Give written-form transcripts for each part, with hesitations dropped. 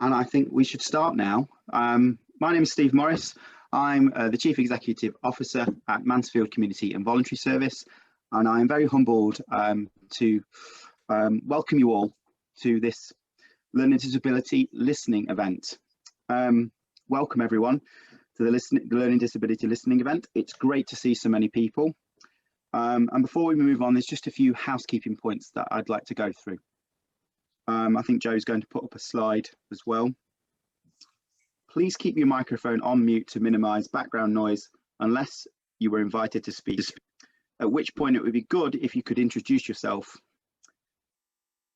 And I think we should start now. My name is Steve Morris. I'm the Chief Executive Officer at Mansfield Community and Voluntary Service, and I'm very humbled to welcome you all to this Learning Disability Listening event. Welcome everyone to the Learning Disability Listening event. It's great to see so many people. And before we move on, there's just a few housekeeping points that I'd like to go through. I think Joe's going to put up a slide as well. Please keep your microphone on mute to minimise background noise unless you were invited to speak, at which point it would be good if you could introduce yourself.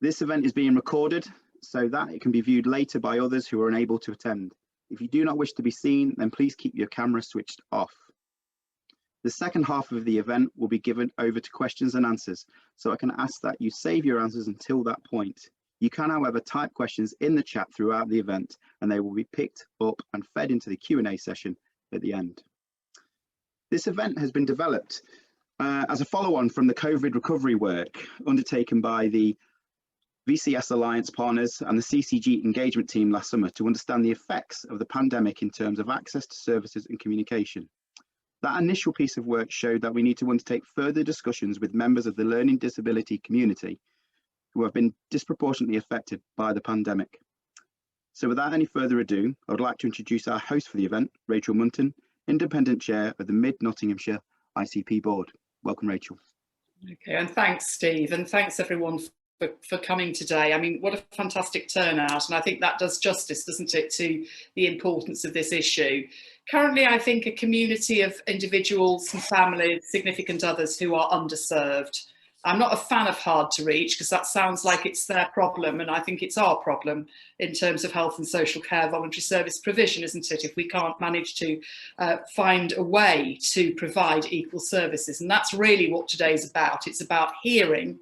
This event is being recorded so that it can be viewed later by others who are unable to attend. If you do not wish to be seen, then please keep your camera switched off. The second half of the event will be given over to questions and answers, so I can ask that you save your answers until that point. You can, however, type questions in the chat throughout the event and they will be picked up and fed into the Q&A session at the end. This event has been developed as a follow-on from the COVID recovery work undertaken by the VCS Alliance partners and the CCG engagement team last summer to understand the effects of the pandemic in terms of access to services and communication. That initial piece of work showed that we need to undertake further discussions with members of the learning disability community who have been disproportionately affected by the pandemic. So without any further ado, I would like to introduce our host for the event, Rachel Munton, Independent Chair of the Mid Nottinghamshire ICP Board. Welcome, Rachel. Okay, and thanks, Steve, and thanks everyone for coming today. I mean, what a fantastic turnout, and I think that does justice, doesn't it, to the importance of this issue. Currently, I think a community of individuals and families, significant others who are underserved. I'm not a fan of hard to reach because that sounds like it's their problem, and I think it's our problem in terms of health and social care voluntary service provision, isn't it, if we can't manage to find a way to provide equal services. And that's really what today's about. It's about hearing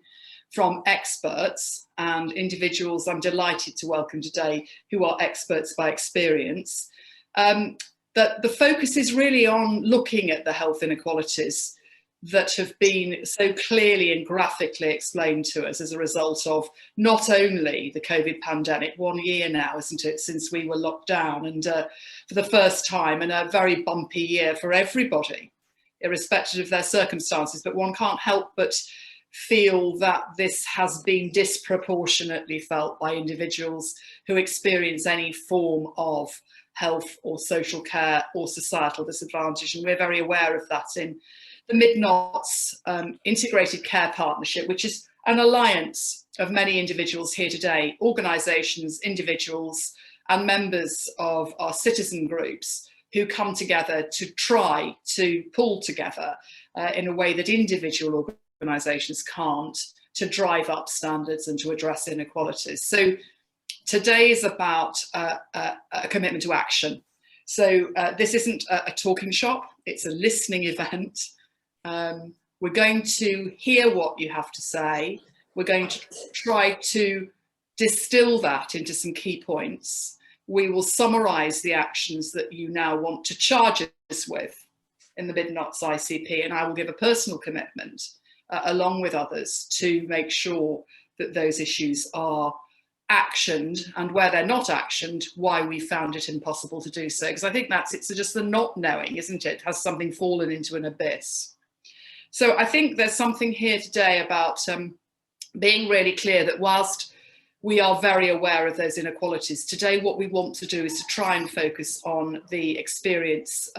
from experts and individuals I'm delighted to welcome today who are experts by experience. That the focus is really on looking at the health inequalities that have been so clearly and graphically explained to us as a result of not only the COVID pandemic, 1 year now, isn't it, since we were locked down, and for the first time, and a very bumpy year for everybody, irrespective of their circumstances, but one can't help but feel that this has been disproportionately felt by individuals who experience any form of health or social care or societal disadvantage, and we're very aware of that in the Mid Notts Integrated Care Partnership, which is an alliance of many individuals here today, organisations, individuals and members of our citizen groups who come together to try to pull together in a way that individual organisations can't, to drive up standards and to address inequalities. So today is about a commitment to action. So this isn't a talking shop, it's a listening event. We're going to hear what you have to say. We're going to try to distill that into some key points. We will summarise the actions that you now want to charge us with in the Mid Notts ICP, and I will give a personal commitment along with others to make sure that those issues are actioned, and where they're not actioned, why we found it impossible to do so. Because I think it's just the not knowing, isn't it? Has something fallen into an abyss? So I think there's something here today about being really clear that whilst we are very aware of those inequalities, today what we want to do is to try and focus on the experience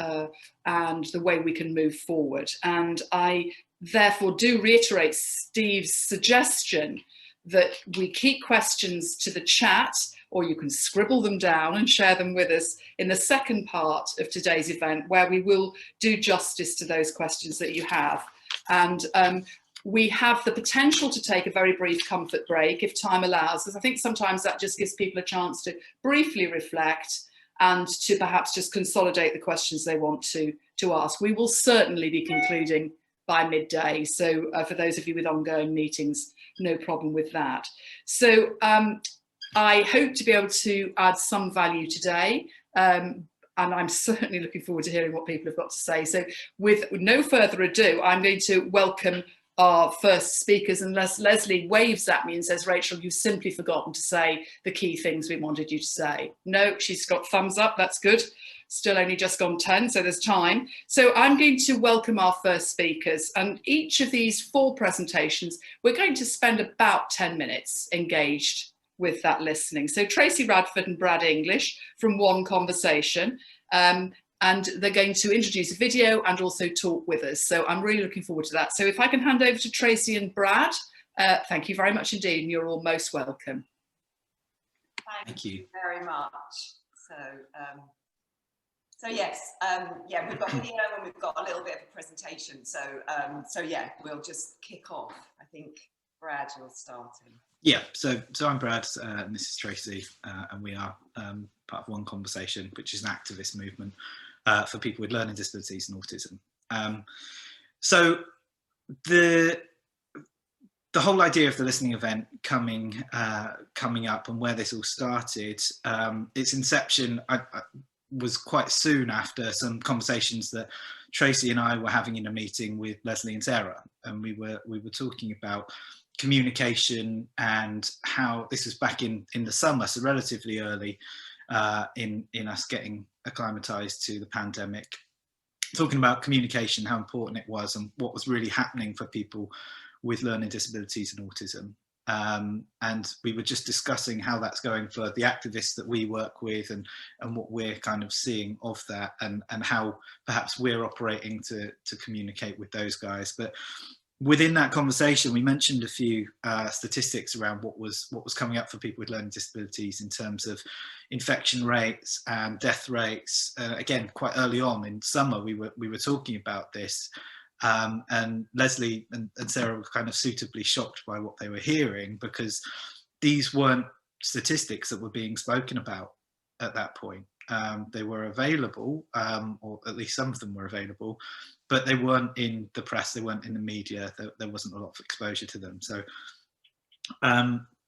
and the way we can move forward. And I therefore do reiterate Steve's suggestion that we keep questions to the chat, or you can scribble them down and share them with us in the second part of today's event, where we will do justice to those questions that you have. And we have the potential to take a very brief comfort break if time allows, because I think sometimes that just gives people a chance to briefly reflect and to perhaps just consolidate the questions they want to ask. We will certainly be concluding by midday, so for those of you with ongoing meetings, no problem with that. So I hope to be able to add some value today, and I'm certainly looking forward to hearing what people have got to say. So with no further ado, I'm going to welcome our first speakers, unless Leslie waves at me and says, Rachel, you've simply forgotten to say the key things we wanted you to say. No, she's got thumbs up, that's good. Still only just gone 10, so there's time. So I'm going to welcome our first speakers, and each of these 4 presentations, we're going to spend about 10 minutes engaged with that listening. So Tracy Radford and Brad English from One Conversation, and they're going to introduce a video and also talk with us. So I'm really looking forward to that. So if I can hand over to Tracy and Brad, thank you very much indeed, and you're all most welcome. Thank you very much. So yes, yeah, we've got video and we've got a little bit of a presentation. So yeah, we'll just kick off. I think Brad, you're starting. Yeah, so I'm Brad, and this is Tracy, and we are part of One Conversation, which is an activist movement for people with learning disabilities and autism. So the whole idea of the listening event coming up and where this all started, its inception was quite soon after some conversations that Tracy and I were having in a meeting with Leslie and Sarah, and we were talking about communication and how this was back in the summer, so relatively early in us getting acclimatized to the pandemic, talking about communication, how important it was and what was really happening for people with learning disabilities and autism. And we were just discussing how that's going for the activists that we work with, and what we're kind of seeing of that, and how perhaps we're operating to communicate with those guys. But within that conversation, we mentioned a few statistics around what was coming up for people with learning disabilities in terms of infection rates and death rates. Again, quite early on in summer, we were talking about this, and Leslie and Sarah were kind of suitably shocked by what they were hearing, because these weren't statistics that were being spoken about at that point. They were available, or at least some of them were available, but they weren't in the press, they weren't in the media, there wasn't a lot of exposure to them. So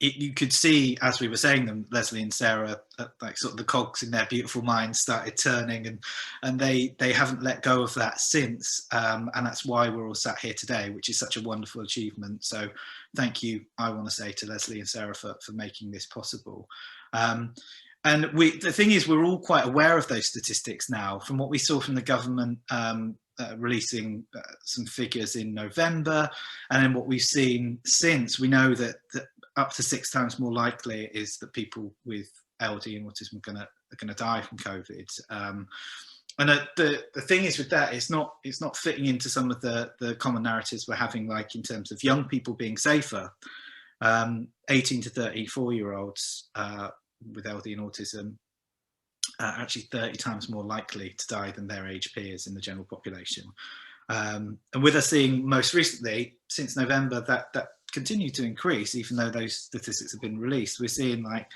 you could see, as we were saying them, Leslie and Sarah, like sort of the cogs in their beautiful minds started turning, and they haven't let go of that since, and that's why we're all sat here today, which is such a wonderful achievement. So thank you, I want to say, to Leslie and Sarah for making this possible. And the thing is, we're all quite aware of those statistics now, from what we saw from the government releasing some figures in November, and then what we've seen since. We know that up to 6 times more likely it is that people with LD and autism are gonna die from COVID. And the thing is with that, it's not fitting into some of the common narratives we're having, like in terms of young people being safer. 18 to 34-year-olds with LD and autism are actually 30 times more likely to die than their age peers in the general population. And with us seeing most recently, since November, that continued to increase, even though those statistics have been released. We're seeing like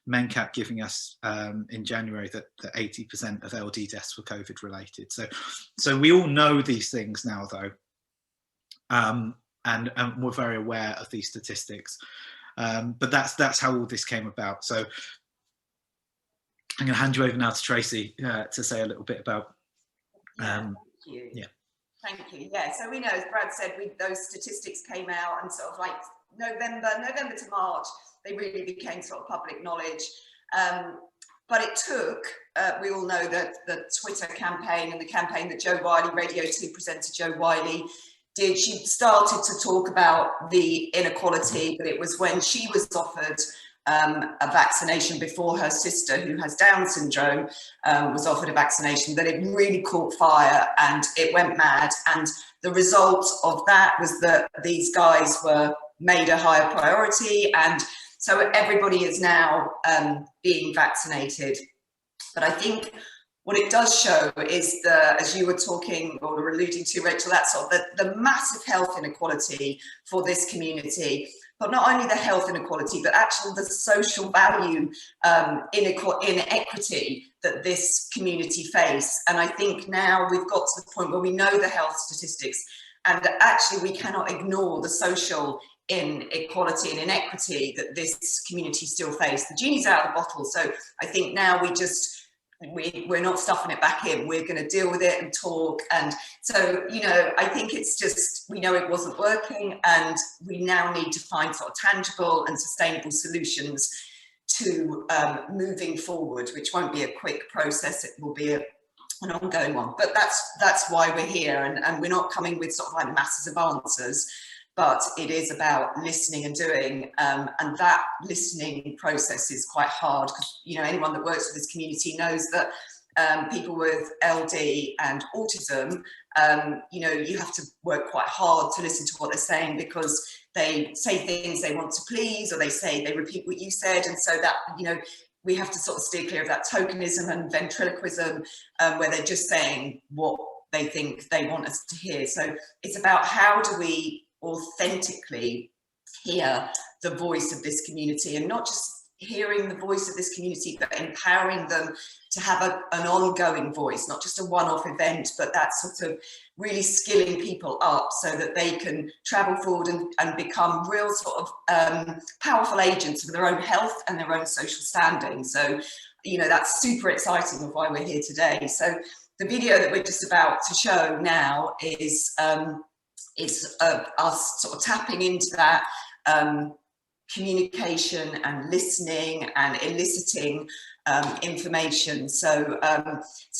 MenCap giving us in January that 80% of LD deaths were COVID related. So we all know these things now, though, and we're very aware of these statistics. But that's how all this came about. So I'm going to hand you over now to Tracy to say a little bit about. Thank you. Yeah. Thank you. Yeah. So we know, as Brad said, those statistics came out, and sort of like November to March, they really became sort of public knowledge. But it took, we all know that the Twitter campaign and the campaign that Jo Whiley, Radio 2 presenter Jo Whiley, did. She started to talk about the inequality, but it was when she was offered a vaccination before her sister, who has Down syndrome, was offered a vaccination, that it really caught fire and it went mad. And the result of that was that these guys were made a higher priority, and so everybody is now being vaccinated. But I think what it does show is as you were talking or were alluding to, Rachel, that's sort of the massive health inequality for this community. But not only the health inequality, but actually the social value inequity that this community face. And I think now we've got to the point where we know the health statistics, and that actually we cannot ignore the social inequality and inequity that this community still face. The genie's out of the bottle. So I think now we're not stuffing it back in. We're going to deal with it and talk. And so, you know, I think it's just, we know it wasn't working, and we now need to find sort of tangible and sustainable solutions to moving forward, which won't be a quick process. It will be an ongoing one. But that's why we're here, and we're not coming with sort of like masses of answers, but it is about listening and doing, and that listening process is quite hard, because, you know, anyone that works with this community knows that people with LD and autism, you know, you have to work quite hard to listen to what they're saying, because they say things they want to please, or they repeat what you said, and so that, you know, we have to sort of steer clear of that tokenism and ventriloquism, where they're just saying what they think they want us to hear. So it's about, how do we authentically hear the voice of this community, and not just hearing the voice of this community, but empowering them to have an ongoing voice, not just a one-off event, but that sort of really skilling people up so that they can travel forward and become real sort of powerful agents of their own health and their own social standing. So, you know, that's super exciting of why we're here today. So the video that we're just about to show now is us sort of tapping into that communication and listening and eliciting information. So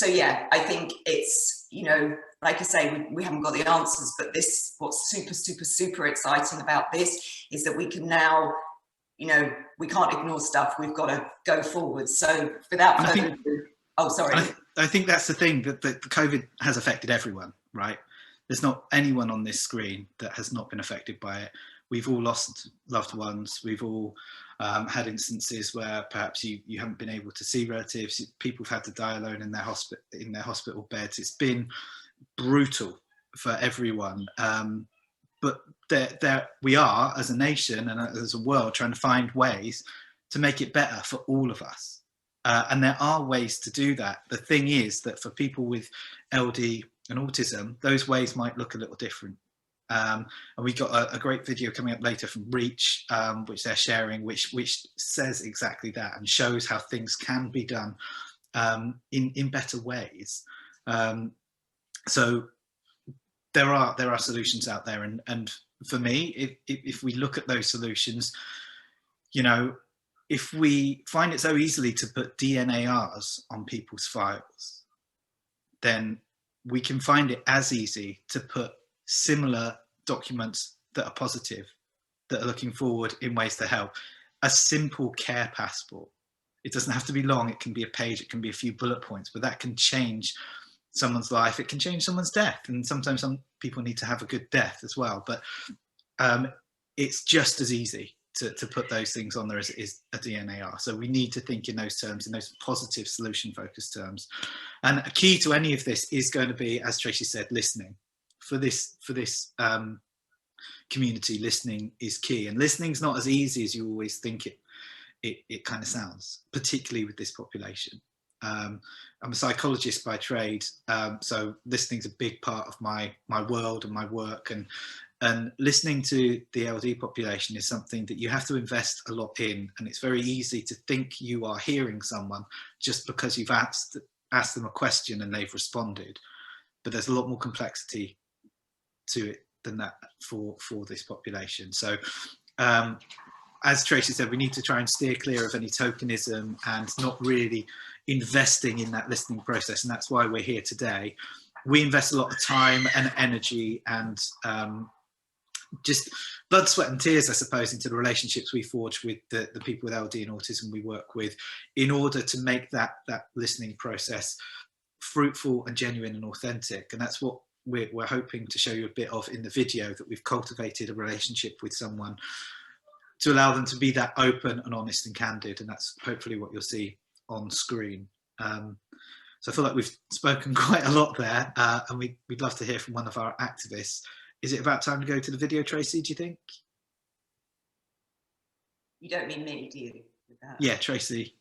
yeah, I think it's, you know, like I say, we haven't got the answers, but what's super exciting about this is that we can now, you know, we can't ignore stuff. We've got to go forward. So without further ado, oh, sorry. I think that's the thing, that COVID has affected everyone, right? There's not anyone on this screen that has not been affected by it. We've all lost loved ones. We've all had instances where perhaps you haven't been able to see relatives. People have had to die alone in their hospital beds. It's been brutal for everyone. But there we are, as a nation and as a world, trying to find ways to make it better for all of us. And there are ways to do that. The thing is that for people with LD and autism, those ways might look a little different. And we got a great video coming up later from Reach, which they're sharing, which says exactly that and shows how things can be done in better ways. So there are solutions out there, and for me, if we look at those solutions, you know, if we find it so easily to put DNARs on people's files, then we can find it as easy to put similar documents that are positive, that are looking forward in ways to help. A simple care passport. It doesn't have to be long. It can be a page. It can be a few bullet points, but that can change someone's life. It can change someone's death. And sometimes some people need to have a good death as well. But it's just as easy to put those things on there as it is a DNAR. So we need to think in those terms, in those positive solution focused terms. And a key to any of this is going to be, as Tracy said, listening. For this community, listening is key, and listening's not as easy as you always think it kind of sounds, particularly with this population. I'm a psychologist by trade, so listening's a big part of my world and my work, and listening to the LD population is something that you have to invest a lot in, and it's very easy to think you are hearing someone just because you've asked them a question and they've responded, but there's a lot more complexity to it than that for this population. So as Tracy said, we need to try and steer clear of any tokenism and not really investing in that listening process, and that's why we're here today. We invest a lot of time and energy and just blood, sweat and tears, I suppose, into the relationships we forge with the people with LD and autism we work with, in order to make that listening process fruitful and genuine and authentic. And that's what we're hoping to show you a bit of in the video, that we've cultivated a relationship with someone to allow them to be that open and honest and candid, and that's hopefully what you'll see on screen. So I feel like we've spoken quite a lot there, and we'd love to hear from one of our activists. Is it about time to go to the video, Tracy, do you think? You don't mean me, do you? Yeah, Tracy.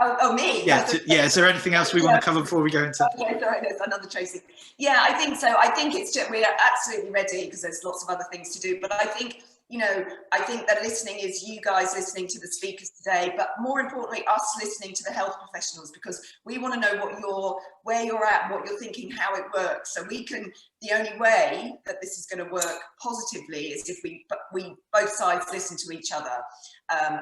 Oh, me? Yeah, yeah. Is there anything else we want to cover before we go into? Okay, sorry, there's another Tracy. Yeah, I think so. I think it's just, we're absolutely ready because there's lots of other things to do. But I think you know, I think that listening is you guys listening to the speakers today, but more importantly, us listening to the health professionals, because we want to know where you're at, what you're thinking, how it works. So we can, the only way that this is going to work positively is if we both sides listen to each other.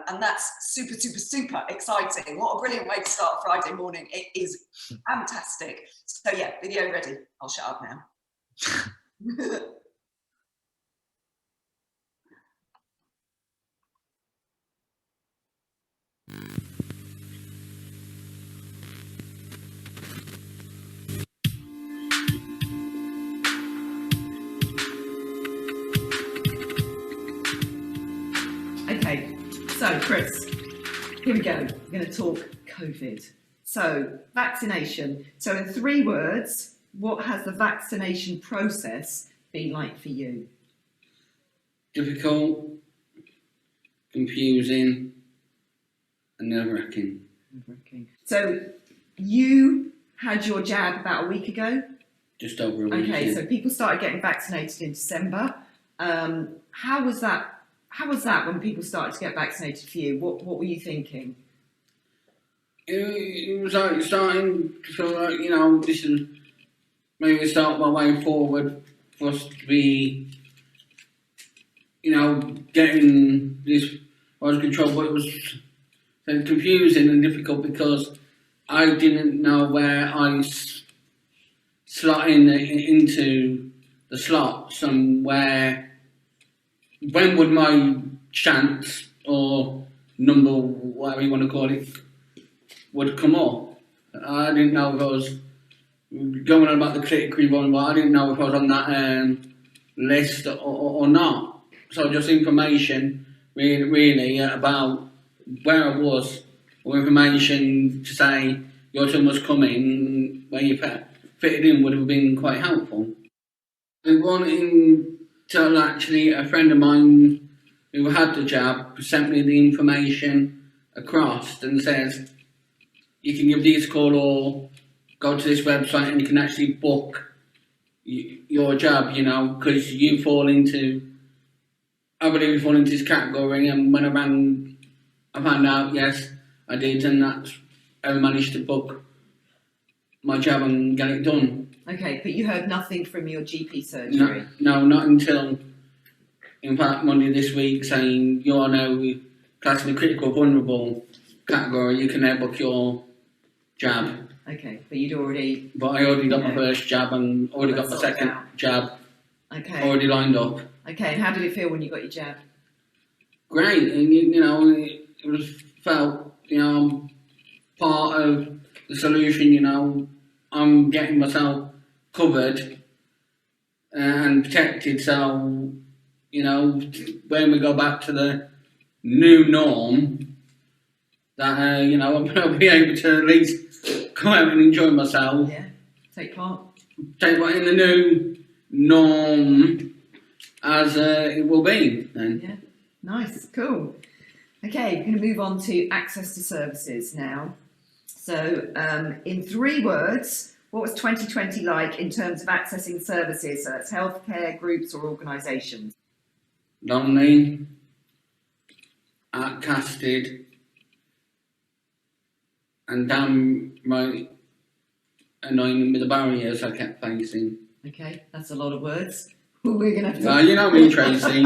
And that's super, super, super exciting. What a brilliant way to start Friday morning. It is fantastic. So yeah, video ready. I'll shut up now. Okay, so Chris, here we go. We're going to talk COVID. So vaccination. So in 3 words, what has the vaccination process been like for you? Difficult, confusing, and nerve-wracking. So you had your jab about a week ago? Just over a week. Okay, so people started getting vaccinated in December. How was that? How was that when people started to get vaccinated for you? What were you thinking? It was like starting to feel like, you know, this is maybe start my way forward for us to be, you know, getting this under control. But it was confusing and difficult because I didn't know where I slot into the slots and when would my chance or number, whatever you want to call it, would come up. I didn't know if I was going on about the critically vulnerable. I didn't know if I was on that list or not. So just information really about where I was, or information to say your turn was coming, where you fitted in would have been quite helpful. I wanted to actually, a friend of mine who had the jab sent me the information across and says you can give these a call or go to this website and you can actually book your jab, you know, because you fall into, I believe you fall into this category. And when I found out, yes, I did, and I managed to book my jab and get it done. Okay, but you heard nothing from your GP surgery? No, not until, in fact, Monday this week, saying you're now classed in the critical vulnerable category, you can now book your jab. Okay, but you'd already... But I already got my first jab and already got my second jab already lined up. Okay, and how did it feel when you got your jab? Great, and you know, it was felt, you know, part of the solution, you know, I'm getting myself covered and protected, so, you know, when we go back to the new norm, that, you know, I'm going to be able to at least come out and enjoy myself. Yeah, take part. Take part in the new norm as it will be then. Yeah, nice, cool. Okay, we're going to move on to access to services now. So, in 3 words, what was 2020 like in terms of accessing services? So that's healthcare, groups or organisations. Lonely, outcasted, and damn right annoying with the barriers I kept facing. Okay, that's a lot of words. We're going to have to... Well, you know me, Tracy.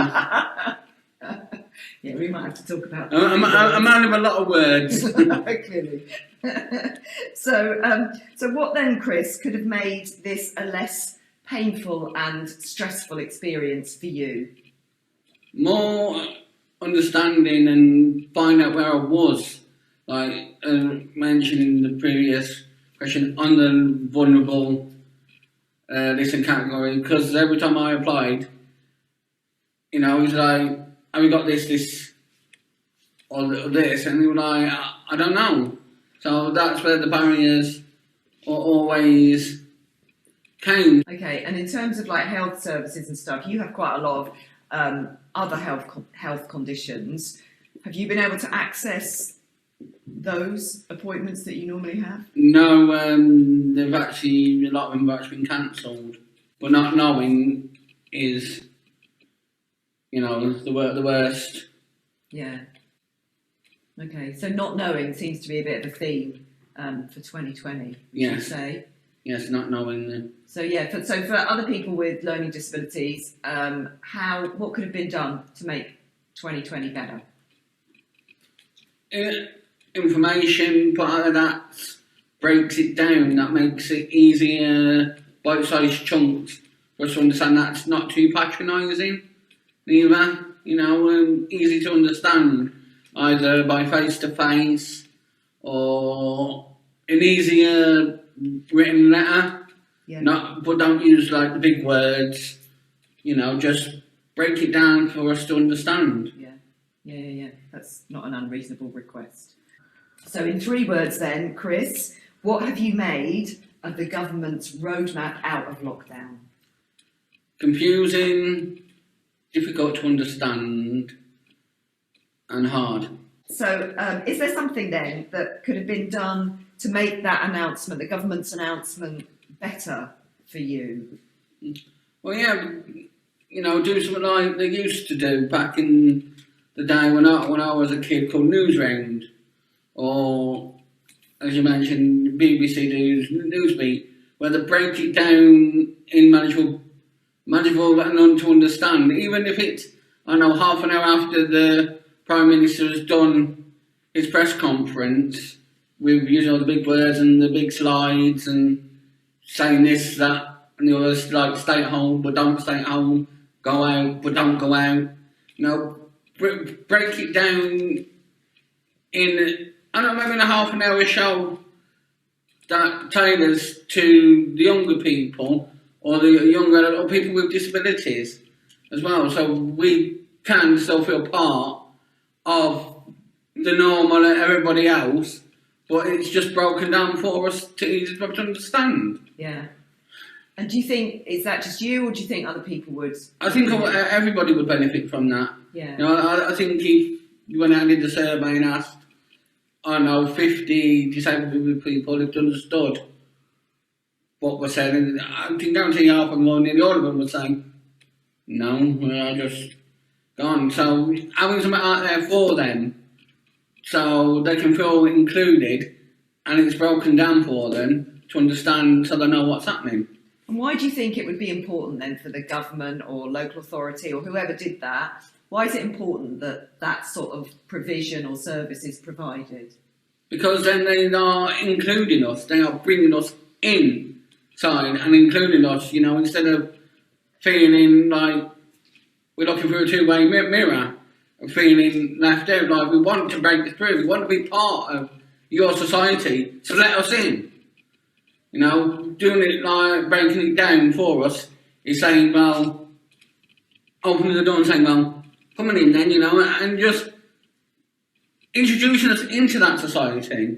Yeah, we might have to talk about that. I'm a man of a lot of words. Clearly. So what then, Chris, could have made this a less painful and stressful experience for you? More understanding and find out where I was, like mentioned in the previous question, on the vulnerable listen category, because every time I applied, you know, it was like, have we got this, or this, and they were like, I don't know. So that's where the barriers always came. Okay, and in terms of like health services and stuff, you have quite a lot of other health conditions. Have you been able to access those appointments that you normally have? No, they've actually, a lot of them have actually been cancelled. But not knowing is you know, the worst. Yeah. Okay, so not knowing seems to be a bit of a theme for 2020, would you say? Yes, not knowing. So yeah, so for other people with learning disabilities, what could have been done to make 2020 better? Information, part of that breaks it down. That makes it easier, bite-sized chunks for us to understand. That's not too patronising, either. You know, easy to understand, either by face-to-face or an easier written letter. Yeah. But don't use like the big words. You know, just break it down for us to understand. Yeah. That's not an unreasonable request. So in 3 words then, Chris, what have you made of the government's roadmap out of lockdown? Confusing, difficult to understand, and hard. So is there something then that could have been done to make that announcement, the government's announcement, better for you? Well, yeah, you know, do something like they used to do back in the day when I was a kid, called Newsround, or as you mentioned, BBC Newsbeat, where they break it down in manageable and to understand. Even if it's, I know, half an hour after the Prime Minister has done his press conference with using all the big words and the big slides and saying this, that, and the others, like stay at home but don't stay at home, go out but don't go out. You know, break it down in, I don't know, maybe in a half an hour show that tailors to the younger people or the younger or people with disabilities as well, so we can still feel part of the normal and everybody else, but it's just broken down for us to understand. Yeah. And do you think, is that just you, or do you think other people would? I think everybody would benefit from that. Yeah. You know, I think if you went out and did the survey and asked, I don't know, 50 disabled people who've understood what we're saying, I can guarantee half of them, or nearly all of them would say, no, I just gone. So having something out there for them, so they can feel included, and it's broken down for them to understand, so they know what's happening. And why do you think it would be important then for the government or local authority or whoever did that? Why is it important that that sort of provision or service is provided? Because then they are including us, they are bringing us inside and including us, you know, instead of feeling like we're looking through a two-way mirror and feeling left out, like we want to break this through, we want to be part of your society, so let us in. You know, doing it like breaking it down for us is saying, well, opening the door and saying, well, coming in then, you know, and just introducing us into that society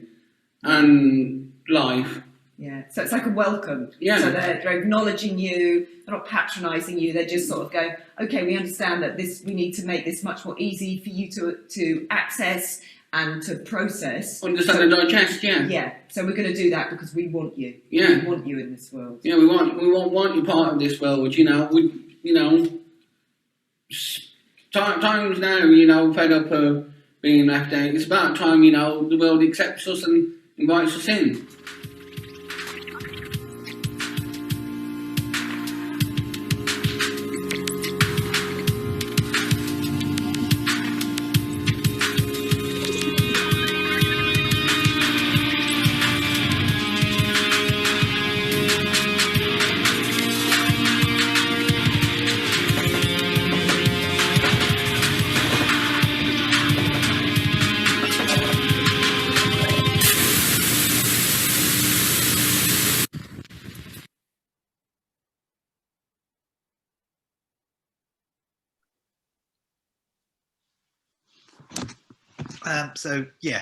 and life. Yeah, so it's like a welcome. Yeah. So they're acknowledging you, they're not patronising you, they're just sort of going, okay, we understand that we need to make this much more easy for you to access and to process. Understand and digest, yeah. Yeah, so we're going to do that because we want you. Yeah. We want you in this world. Yeah, we want you part of this world, you know. Times now, you know, fed up of being left out. It's about time, you know, the world accepts us and invites us in.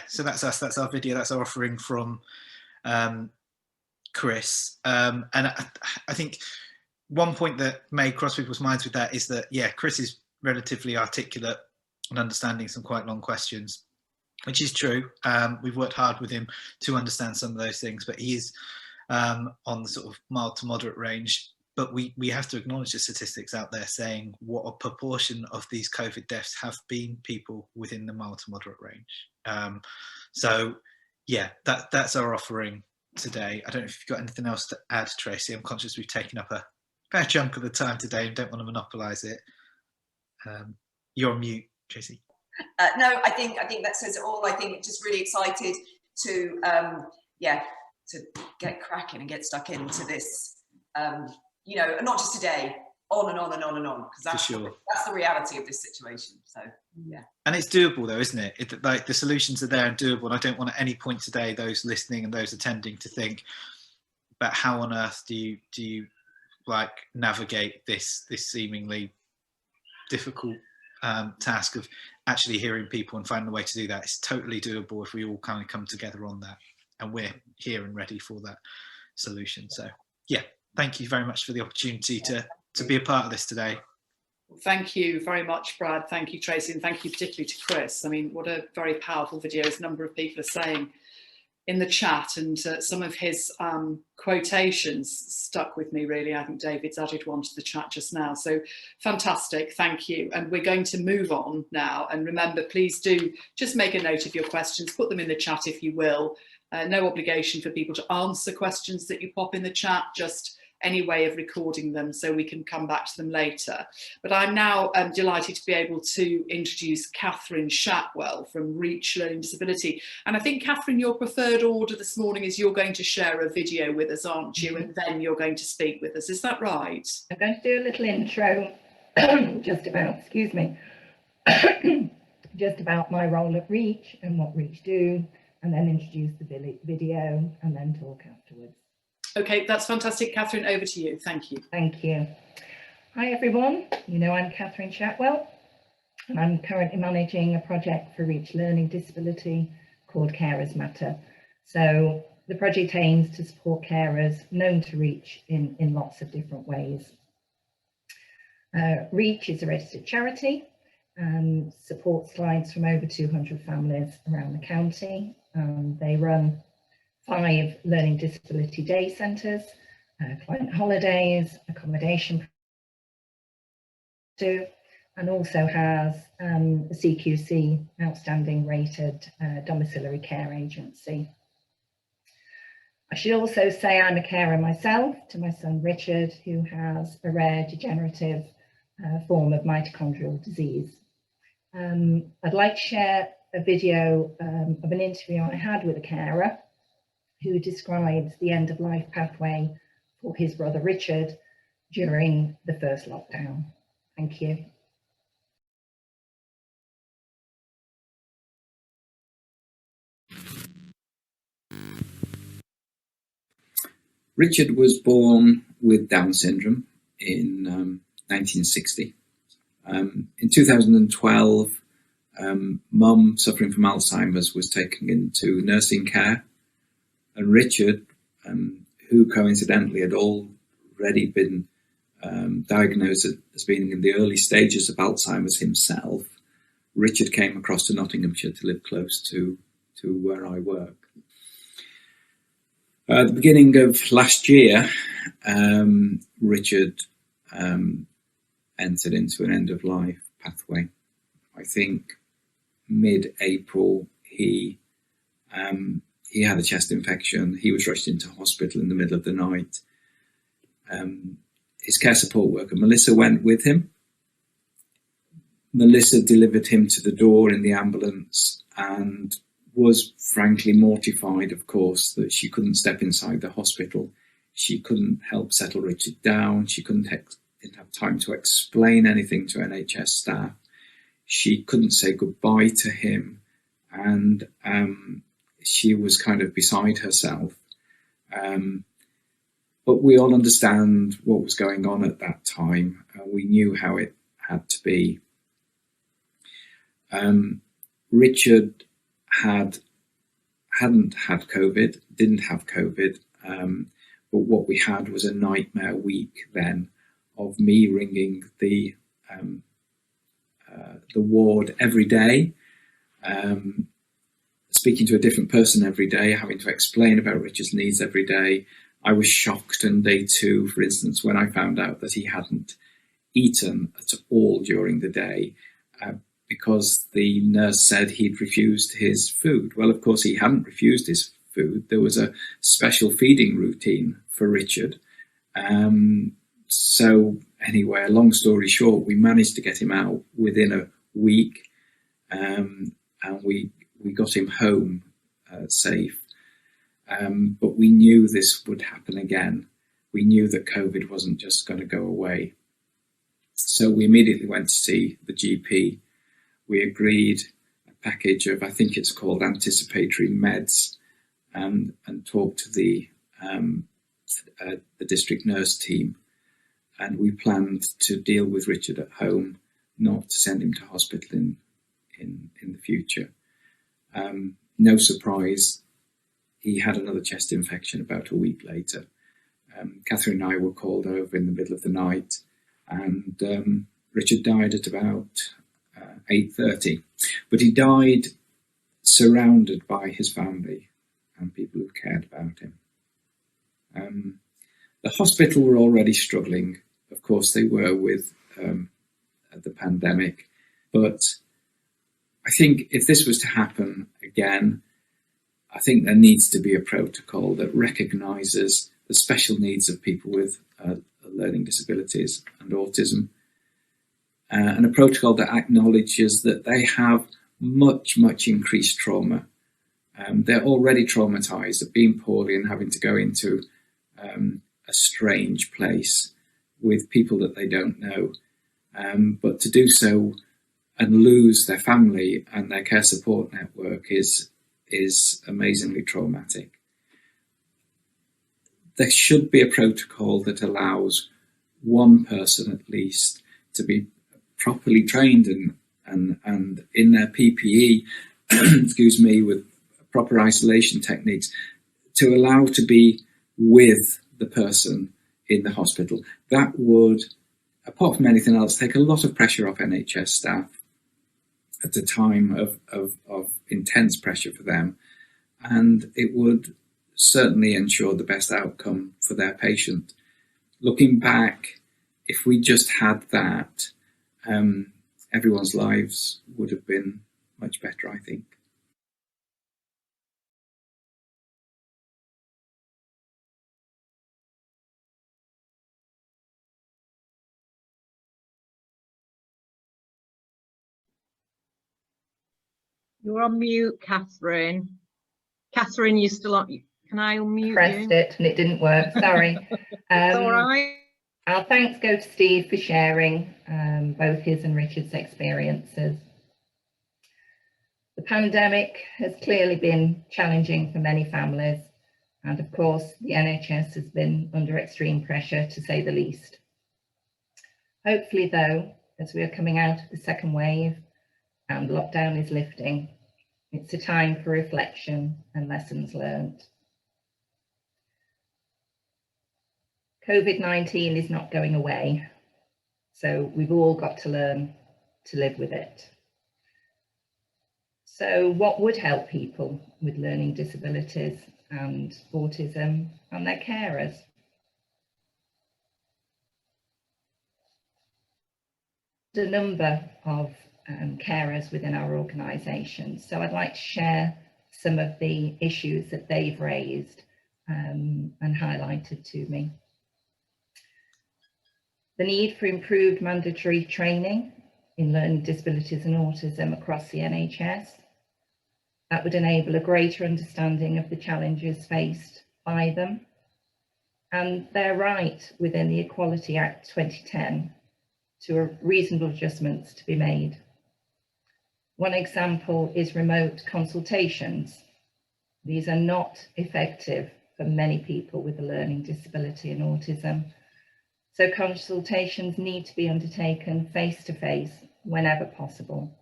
So that's us. That's our video. That's our offering from Chris. And I think one point that may cross people's minds with that is that, yeah, Chris is relatively articulate and understanding some quite long questions, which is true. We've worked hard with him to understand some of those things, but he is on the sort of mild to moderate range but we have to acknowledge the statistics out there saying what a proportion of these COVID deaths have been people within the mild to moderate range. So yeah, that's our offering today. I don't know if you've got anything else to add, Tracy. I'm conscious we've taken up a fair chunk of the time today and don't want to monopolise it. You're on mute, Tracy. No, I think that says it all. I think just really excited to to get cracking and get stuck into this. You know, not just today, on and on and on and on, because that's the reality of this situation. So yeah. And it's doable though, isn't it? Like the solutions are there and doable. And I don't want at any point today those listening and those attending to think about how on earth do you like navigate this seemingly difficult task of actually hearing people and finding a way to do that. It's totally doable if we all kind of come together on that, and we're here and ready for that solution. So yeah, thank you very much for the opportunity to be a part of this today. Thank you very much, Brad. Thank you, Tracy, and thank you particularly to Chris. I mean, what a very powerful video, as a number of people are saying in the chat, and some of his quotations stuck with me really. I think David's added one to the chat just now, so fantastic, thank you. And we're going to move on now, and remember, please do just make a note of your questions, put them in the chat if you will. No obligation for people to answer questions that you pop in the chat, just any way of recording them so we can come back to them later. But I'm now delighted to be able to introduce Catherine Shatwell from Reach Learning Disability. And I think, Catherine, your preferred order this morning is you're going to share a video with us, aren't you? And then you're going to speak with us. Is that right? I'm going to do a little intro, just about, excuse me, just about my role at Reach and what Reach do, and then introduce the video and then talk afterwards. Okay, that's fantastic. Catherine, over to you. Thank you. Thank you. Hi, everyone. You know, I'm Catherine Shatwell, and I'm currently managing a project for Reach Learning Disability called Carers Matter. So the project aims to support carers known to Reach in lots of different ways. Reach is a registered charity and supports clients from over 200 families around the county. They run 5 learning disability day centres, client holidays, accommodation, and also has a CQC outstanding rated domiciliary care agency. I should also say I'm a carer myself to my son Richard, who has a rare degenerative form of mitochondrial disease. I'd like to share a video of an interview I had with a carer who describes the end-of-life pathway for his brother Richard during the first lockdown. Thank you. Richard was born with Down syndrome in 1960. In 2012, Mum, suffering from Alzheimer's, was taken into nursing care. And Richard, who coincidentally had already been diagnosed as being in the early stages of Alzheimer's himself, Richard came across to Nottinghamshire to live close to where I work. At the beginning of last year, Richard entered into an end-of-life pathway. I think mid-April he had a chest infection. He was rushed into hospital in the middle of the night. His care support worker, Melissa, went with him. Melissa delivered him to the door in the ambulance and was frankly mortified, of course, that she couldn't step inside the hospital. She couldn't help settle Richard down. She didn't have time to explain anything to NHS staff. She couldn't say goodbye to him. And she was kind of beside herself. But we all understand what was going on at that time. We knew how it had to be. Richard hadn't had COVID, didn't have COVID, but what we had was a nightmare week then of me ringing the ward every day, speaking to a different person every day, having to explain about Richard's needs every day. I was shocked on day 2, for instance, when I found out that he hadn't eaten at all during the day because the nurse said he'd refused his food. Well, of course, he hadn't refused his food. There was a special feeding routine for Richard. So anyway, long story short, we managed to get him out within a week, and we got him home safe. But we knew this would happen again. We knew that COVID wasn't just going to go away. So we immediately went to see the GP. We agreed a package of, I think it's called anticipatory meds, and talked to the district nurse team. And we planned to deal with Richard at home, not to send him to hospital in the future. No surprise, he had another chest infection about a week later. Catherine and I were called over in the middle of the night, and Richard died at about 8:30. But he died surrounded by his family and people who cared about him. The hospital were already struggling. Of course, they were with the pandemic. But I think if this was to happen again, I think there needs to be a protocol that recognises the special needs of people with learning disabilities and autism, and a protocol that acknowledges that they have much, much increased trauma. They're already traumatised at being poorly and having to go into a strange place with people that they don't know. But to do so and lose their family and their care support network is amazingly traumatic. There should be a protocol that allows one person at least to be properly trained and in their PPE, excuse me, with proper isolation techniques, to allow to be with the person in the hospital. That would, apart from anything else, take a lot of pressure off NHS staff at a time of intense pressure for them, and it would certainly ensure the best outcome for their patient. Looking back, if we just had that, everyone's lives would have been much better, I think. You're on mute, Catherine. Catherine, you're still on. Can I unmute Pressed you? it and it didn't work. Sorry. It's all right. Our thanks go to Steve for sharing both his and Richard's experiences. The pandemic has clearly been challenging for many families, and of course the NHS has been under extreme pressure, to say the least. Hopefully though, as we are coming out of the second wave and lockdown is lifting, it's a time for reflection and lessons learned. COVID-19 is not going away, so we've all got to learn to live with it. So what would help people with learning disabilities and autism and their carers? There's a number of carers within our organisation, so I'd like to share some of the issues that they've raised and highlighted to me. The need for improved mandatory training in learning disabilities and autism across the NHS. That would enable a greater understanding of the challenges faced by them and their right within the Equality Act 2010 to reasonable adjustments to be made. One example is remote consultations. These are not effective for many people with a learning disability and autism. So consultations need to be undertaken face-to-face whenever possible.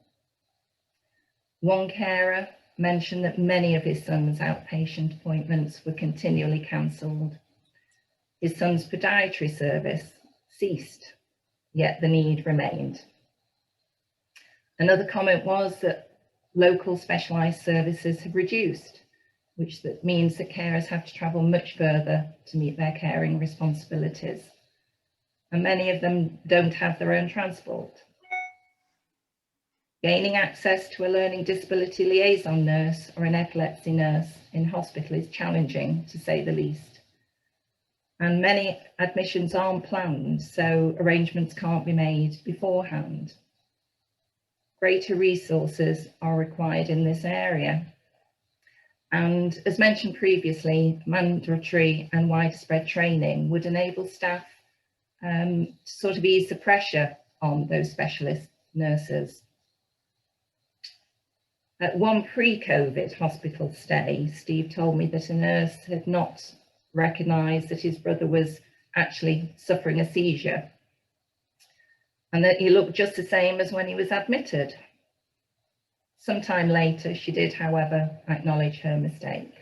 One carer mentioned that many of his son's outpatient appointments were continually cancelled. His son's podiatry service ceased, yet the need remained. Another comment was that local specialised services have reduced which means that carers have to travel much further to meet their caring responsibilities. And many of them don't have their own transport. Gaining access to a learning disability liaison nurse or an epilepsy nurse in hospital is challenging, to say the least. And many admissions aren't planned, so arrangements can't be made beforehand. Greater resources are required in this area. And as mentioned previously, mandatory and widespread training would enable staff to sort of ease the pressure on those specialist nurses. At one pre-COVID hospital stay, Steve told me that a nurse had not recognised that his brother was actually suffering a seizure, and that he looked just the same as when he was admitted. Sometime later, she did, however, acknowledge her mistake.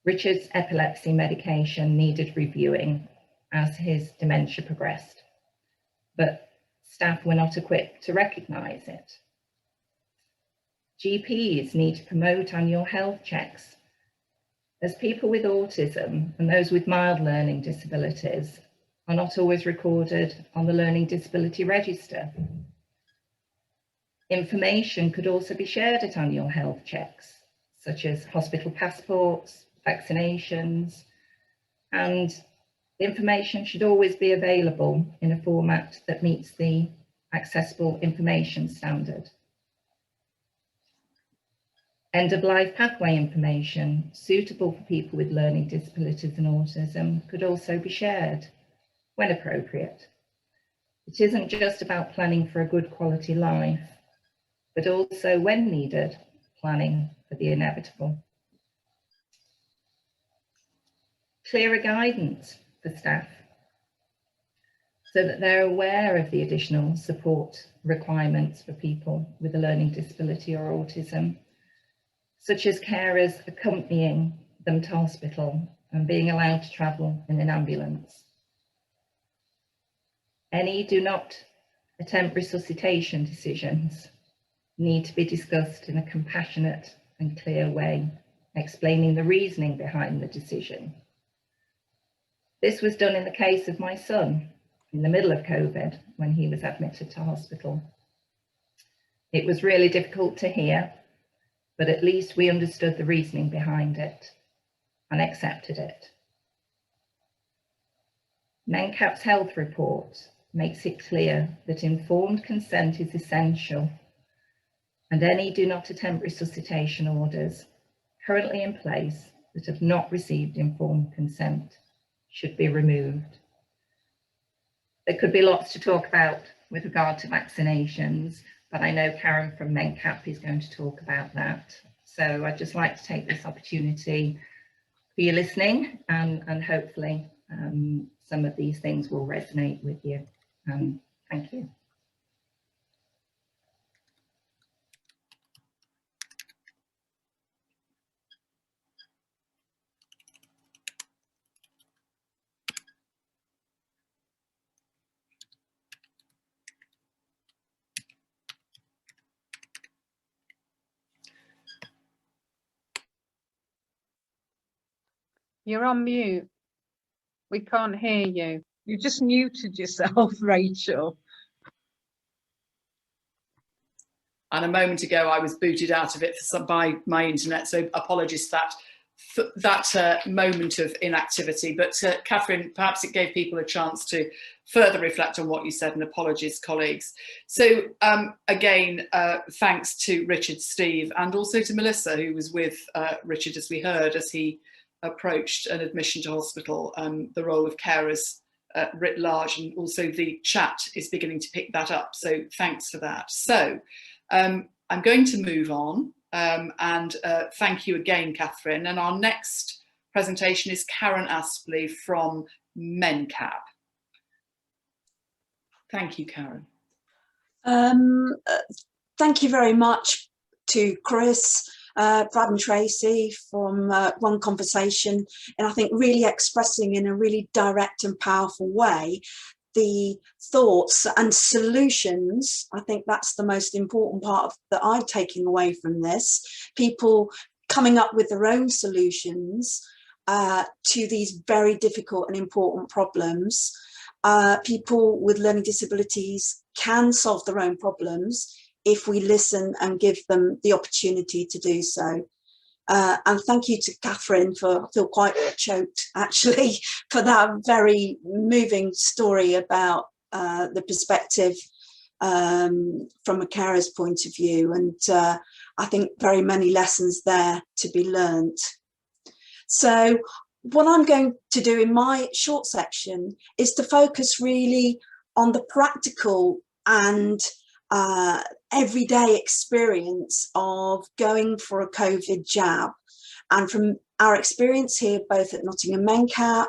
Richard's epilepsy medication needed reviewing as his dementia progressed, but staff were not equipped to recognise it. GPs need to promote annual health checks, as people with autism and those with mild learning disabilities are not always recorded on the Learning Disability Register. Information could also be shared at annual health checks, such as hospital passports, vaccinations, and information should always be available in a format that meets the Accessible Information Standard. End-of-life pathway information suitable for people with learning disabilities and autism could also be shared when appropriate. It isn't just about planning for a good quality life, but also, when needed, planning for the inevitable. Clearer guidance for staff so that they're aware of the additional support requirements for people with a learning disability or autism, such as carers accompanying them to hospital and being allowed to travel in an ambulance. Any do not attempt resuscitation decisions need to be discussed in a compassionate and clear way, explaining the reasoning behind the decision. This was done in the case of my son in the middle of COVID when he was admitted to hospital. It was really difficult to hear, but at least we understood the reasoning behind it and accepted it. NCAP's health report makes it clear that informed consent is essential, and any do not attempt resuscitation orders currently in place that have not received informed consent should be removed. There could be lots to talk about with regard to vaccinations, but I know Karen from NCAP is going to talk about that. So I'd just like to take this opportunity for you listening, and hopefully some of these things will resonate with you. Thank you. You're on mute. We can't hear you. You just muted yourself, Rachel. And a moment ago, I was booted out of it by my internet, so apologies for that moment of inactivity. But Catherine, perhaps it gave people a chance to further reflect on what you said, and apologies, colleagues. So again, thanks to Richard, Steve, and also to Melissa, who was with Richard, as we heard, as he approached an admission to hospital, the role of carers writ large, and also the chat is beginning to pick that up. So thanks for that. So I'm going to move on, and thank you again, Catherine. And our next presentation is Karen Aspley from MENCAP. Thank you, Karen. Thank you very much to Chris, Brad and Tracy from One Conversation, and I think really expressing in a really direct and powerful way the thoughts and solutions. I think that's the most important part that I'm taking away from this. People coming up with their own solutions to these very difficult and important problems. People with learning disabilities can solve their own problems if we listen and give them the opportunity to do so. And thank you to Catherine I feel quite choked actually, for that very moving story about the perspective from a carer's point of view. And I think very many lessons there to be learnt. So what I'm going to do in my short section is to focus really on the practical and everyday experience of going for a COVID jab. And from our experience here, both at Nottingham MenCap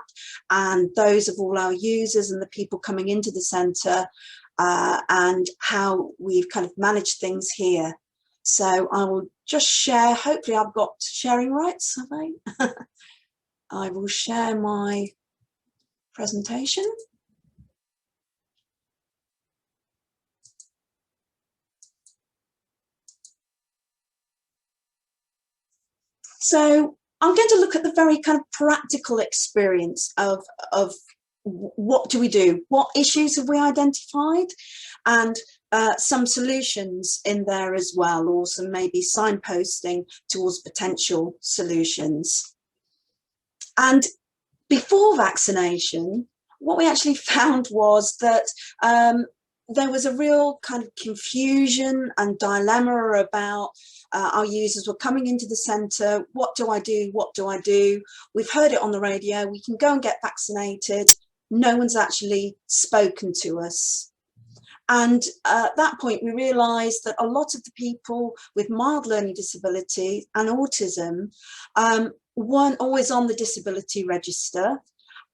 and those of all our users and the people coming into the centre, and how we've kind of managed things here. So I will just share, hopefully I've got sharing rights, have I? I will share my presentation. So I'm going to look at the very kind of practical experience of what do we do? What issues have we identified? And some solutions in there as well, or some maybe signposting towards potential solutions. And before vaccination, what we actually found was that there was a real kind of confusion and dilemma about our users were coming into the centre. What do I do? What do I do? We've heard it on the radio. We can go and get vaccinated. No one's actually spoken to us. And at that point, we realised that a lot of the people with mild learning disability and autism weren't always on the disability register,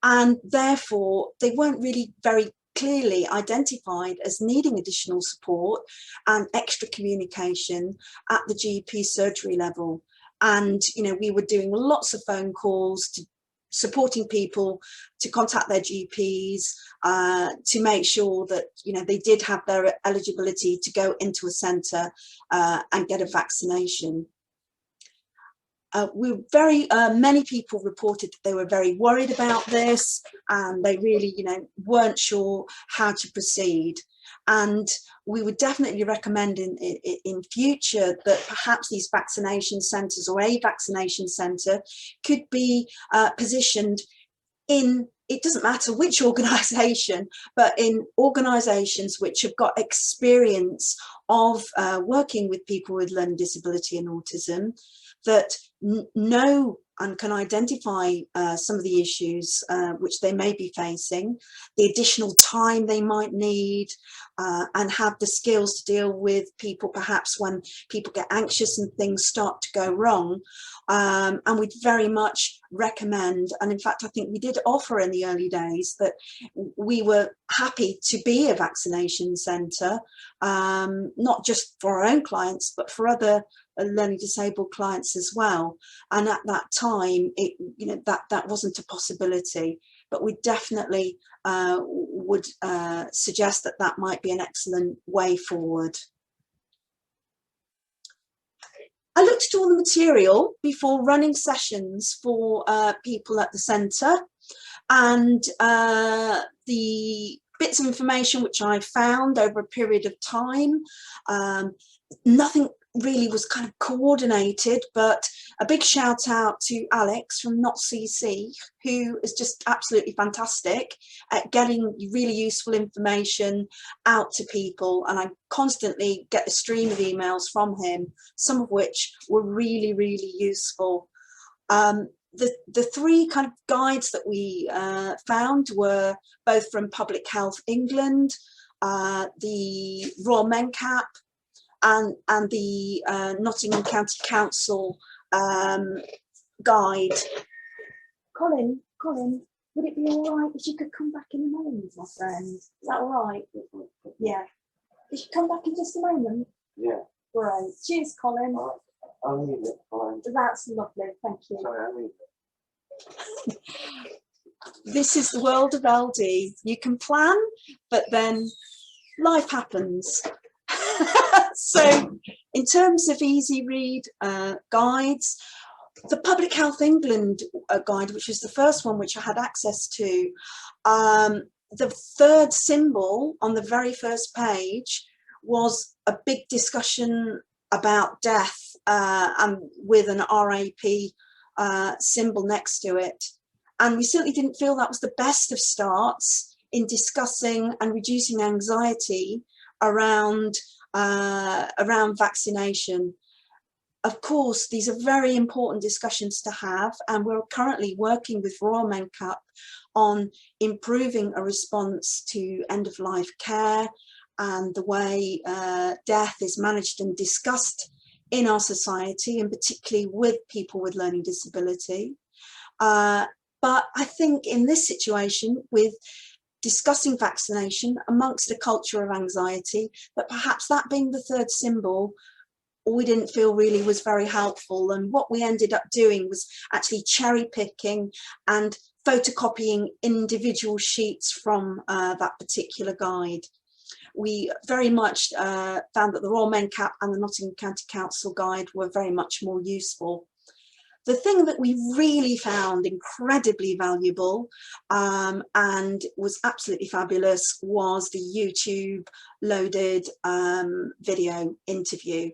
and therefore they weren't really very clearly identified as needing additional support and extra communication at the GP surgery level. And, you know, we were doing lots of phone calls to supporting people to contact their GPs to make sure that, you know, they did have their eligibility to go into a centre and get a vaccination. Many people reported that they were very worried about this, and they really, you know, weren't sure how to proceed. And we would definitely recommend in future that perhaps these vaccination centres or a vaccination centre could be positioned in, it doesn't matter which organisation, but in organisations which have got experience of working with people with learning disability and autism, that know and can identify some of the issues which they may be facing, the additional time they might need, and have the skills to deal with people perhaps when people get anxious and things start to go wrong. And we'd very much recommend, and in fact I think we did offer in the early days, that we were happy to be a vaccination centre, not just for our own clients but for other learning disabled clients as well. And at that time, it, you know, that wasn't a possibility, but we definitely would suggest that that might be an excellent way forward. I looked at all the material before running sessions for people at the centre, and the bits of information which I found over a period of time, nothing really was kind of coordinated, but a big shout out to Alex from Mid Notts VCS, who is just absolutely fantastic at getting really useful information out to people, and I constantly get a stream of emails from him, some of which were really, really useful. The three kind of guides that we found were both from Public Health England, the Royal MenCap, and the Nottingham County Council guide. Colin, would it be all right if you could come back in a moment, my friend? Is that all right? Yeah. If you come back in just a moment? Yeah. Great. Cheers, Colin. I'll leave it. Fine. That's lovely. Thank you. Sorry, I'll leave it. This is the world of LD. You can plan, but then life happens. So In terms of easy read guides, the Public Health England guide, which was the first one which I had access to, the third symbol on the very first page was a big discussion about death and with an RAP symbol next to it. And we certainly didn't feel that was the best of starts in discussing and reducing anxiety around vaccination. Of course, these are very important discussions to have, and we're currently working with Royal Mencap on improving a response to end-of-life care and the way death is managed and discussed in our society, and particularly with people with learning disability. But I think in this situation, with discussing vaccination amongst a culture of anxiety, that perhaps that being the third symbol, we didn't feel really was very helpful. And what we ended up doing was actually cherry picking and photocopying individual sheets from that particular guide. We very much found that the Royal Mencap and the Nottingham County Council guide were very much more useful. The thing that we really found incredibly valuable and was absolutely fabulous was the YouTube loaded video interview.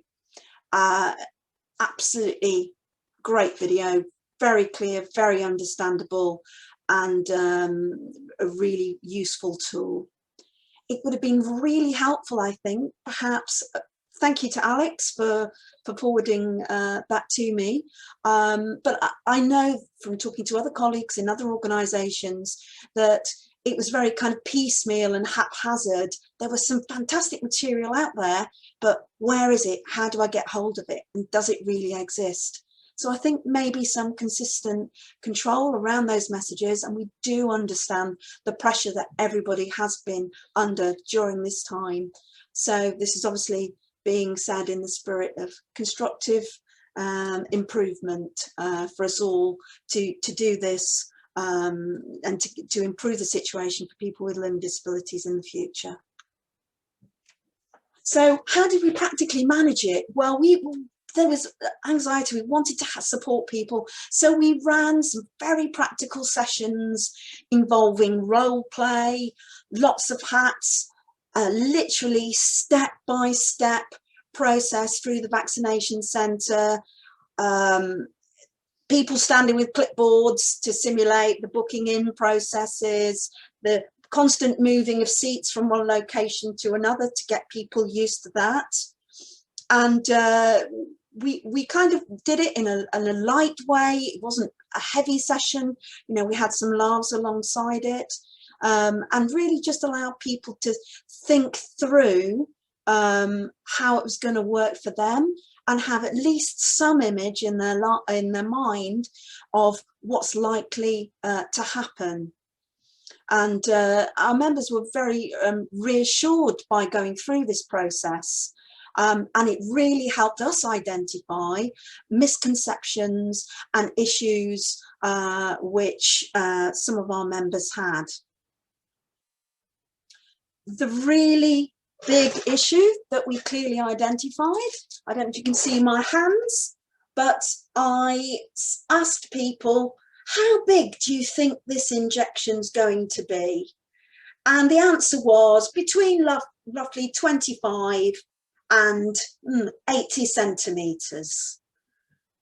Absolutely great video, very clear, very understandable, and a really useful tool. It would have been really helpful, I think, perhaps. Thank you to Alex for forwarding that to me. But I know from talking to other colleagues in other organisations that it was very kind of piecemeal and haphazard. There was some fantastic material out there, but where is it? How do I get hold of it? And does it really exist? So I think maybe some consistent control around those messages, and we do understand the pressure that everybody has been under during this time. So this is obviously being said in the spirit of constructive improvement for us all to do this and to improve the situation for people with learning disabilities in the future. So how did we practically manage it? Well, there was anxiety, we wanted to support people, so we ran some very practical sessions involving role play, lots of hats, literally step-by-step process through the vaccination centre, people standing with clipboards to simulate the booking in processes, the constant moving of seats from one location to another to get people used to that. And we kind of did it in a light way. It wasn't a heavy session. You know, we had some laughs alongside it. And really just allow people to think through how it was going to work for them and have at least some image in their mind of what's likely to happen. And our members were very reassured by going through this process. And it really helped us identify misconceptions and issues which some of our members had. The really big issue that we clearly identified, I don't know if you can see my hands, but I asked people, how big do you think this injection's going to be? And the answer was between roughly 25 and 80 centimetres.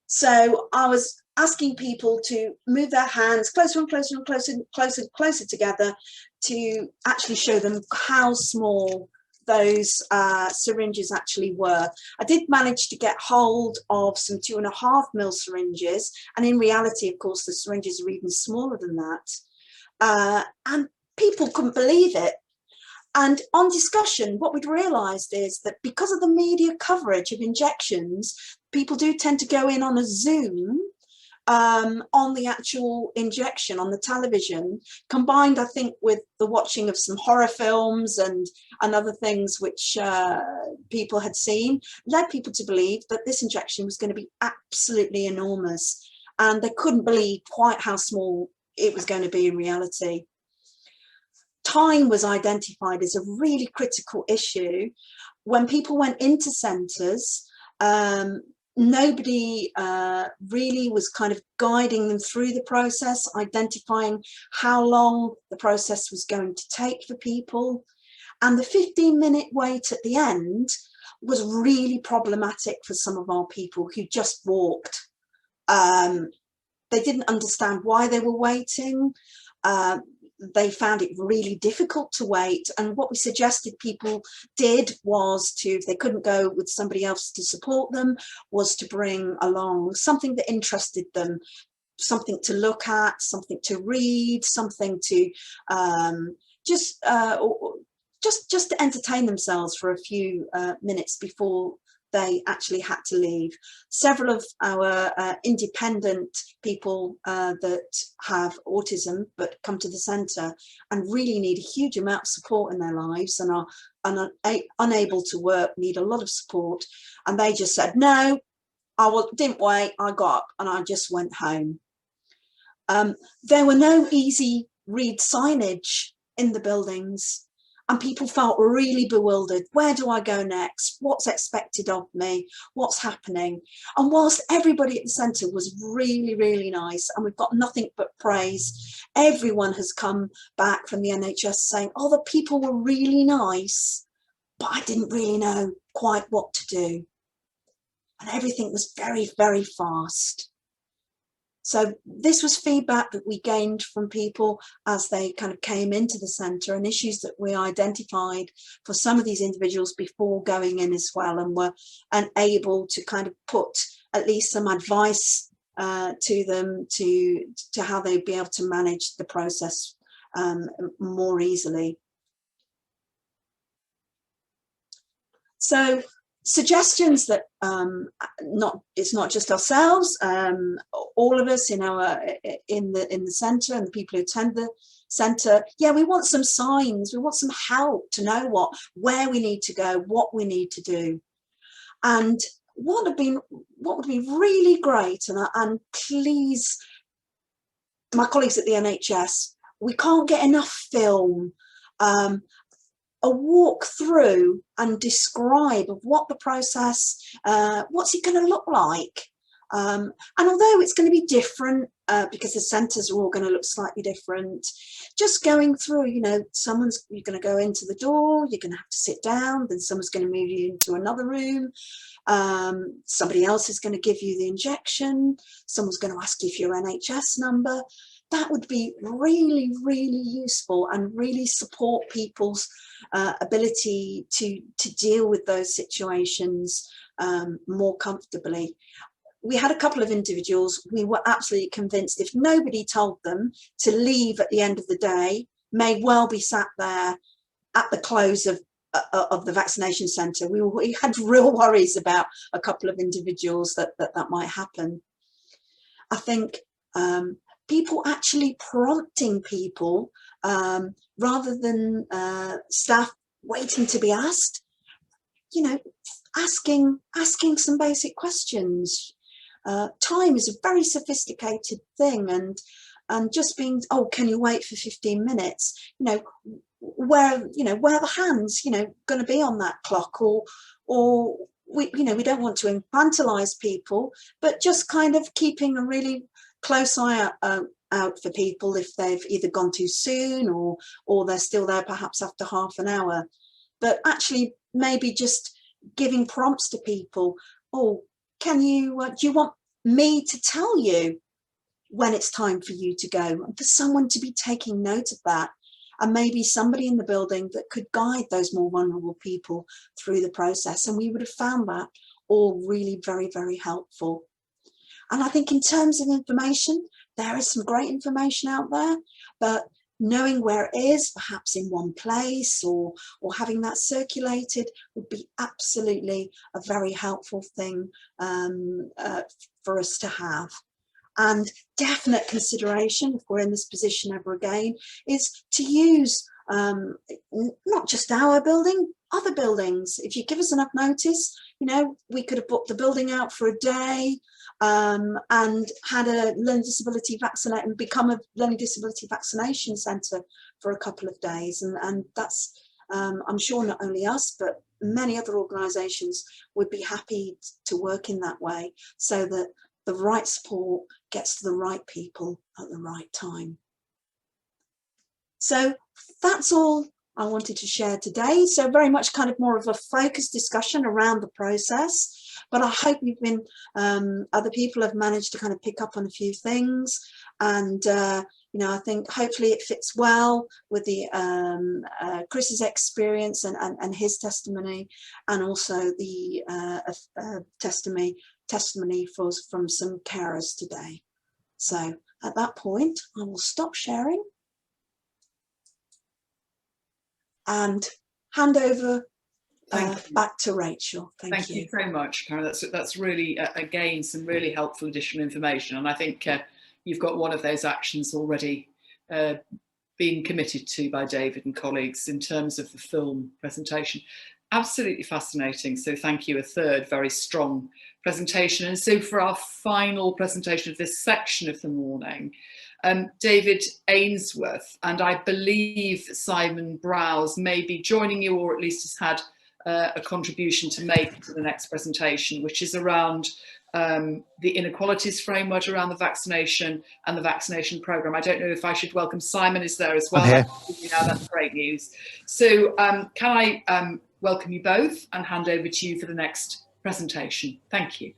So I was asking people to move their hands closer and closer and closer and closer and closer together to actually show them how small those syringes actually were. I did manage to get hold of some 2.5 ml syringes, and in reality, of course, the syringes are even smaller than that. And people couldn't believe it. And on discussion, what we'd realised is that because of the media coverage of injections, people do tend to go in on a Zoom on the actual injection on the television, combined, I think, with the watching of some horror films and other things which people had seen, led people to believe that this injection was going to be absolutely enormous. And they couldn't believe quite how small it was going to be in reality. Time was identified as a really critical issue. When people went into centres, Nobody really was kind of guiding them through the process, identifying how long the process was going to take for people. And the 15-minute wait at the end was really problematic for some of our people who just walked. They didn't understand why they were waiting. They found it really difficult to wait. And what we suggested people did was to, if they couldn't go with somebody else to support them, was to bring along something that interested them, something to look at, something to read, something to just to entertain themselves for a few minutes before they actually had to leave. Several of our independent people that have autism but come to the centre and really need a huge amount of support in their lives and are unable to work, need a lot of support, and they just said, no, didn't wait, I got up and I just went home. There were no easy read signage in the buildings. And people felt really bewildered. Where do I go next? What's expected of me? What's happening? And whilst everybody at the centre was really, really nice, and we've got nothing but praise, everyone has come back from the NHS saying, oh, the people were really nice, but I didn't really know quite what to do. And everything was very, very fast. So this was feedback that we gained from people as they kind of came into the centre, and issues that we identified for some of these individuals before going in as well, and were able to kind of put at least some advice to them to how they'd be able to manage the process more easily. So suggestions that it's not just ourselves, all of us in the centre and the people who attend the centre, yeah, we want some signs, we want some help to know where we need to go, what we need to do. And what would be really great, and please, my colleagues at the NHS, we can't get enough film, a walk through and describe of what the process, what's it going to look like. And although it's going to be different because the centres are all going to look slightly different, just going through, you know, you're going to go into the door, you're going to have to sit down, then someone's going to move you into another room, somebody else is going to give you the injection, someone's going to ask you for your NHS number. That would be really, really useful and really support people's ability to deal with those situations more comfortably. We had a couple of individuals, we were absolutely convinced if nobody told them to leave at the end of the day, may well be sat there at the close of the vaccination centre. We had real worries about a couple of individuals that might happen. I think people actually prompting people rather than staff waiting to be asked, you know, asking some basic questions. Time is a very sophisticated thing, and just being, oh, can you wait for 15 minutes? You know, where are the hands, you know, going to be on that clock, or we don't want to infantilize people, but just kind of keeping a really close eye out for people if they've either gone too soon or they're still there perhaps after half an hour. But actually maybe just giving prompts to people. Oh, can you, do you want me to tell you when it's time for you to go? And for someone to be taking note of that, and maybe somebody in the building that could guide those more vulnerable people through the process. And we would have found that all really very, very helpful. And I think in terms of information, there is some great information out there, but knowing where it is, perhaps in one place, or having that circulated would be absolutely a very helpful thing for us to have. And definite consideration, if we're in this position ever again, is to use not just our building, other buildings. If you give us enough notice, you know, we could have booked the building out for a day and had a learning disability vaccinate and become a learning disability vaccination centre for a couple of days. And that's, I'm sure, not only us, but many other organisations would be happy to work in that way, so that the right support gets to the right people at the right time. So that's all I wanted to share today. So very much kind of more of a focused discussion around the process, but I hope you've been, other people have managed to kind of pick up on a few things, and you know, I think hopefully it fits well with the Chris's experience and his testimony, and also the testimony from some carers today. So at that point, I will stop sharing and hand over back to Rachel. Thank you. Thank you so much, Karen. That's really, again, some really helpful additional information. And I think you've got one of those actions already being committed to by David and colleagues in terms of the film presentation. Absolutely fascinating. So thank you. A third very strong presentation. And so for our final presentation of this section of the morning, David Ainsworth, and I believe Simon Browse may be joining you, or at least has had a contribution to make to the next presentation, which is around the inequalities framework around the vaccination and the vaccination programme. I don't know if I should welcome Simon is there as well. I'm here. Now, that's great news. So can I welcome you both and hand over to you for the next presentation. Thank you.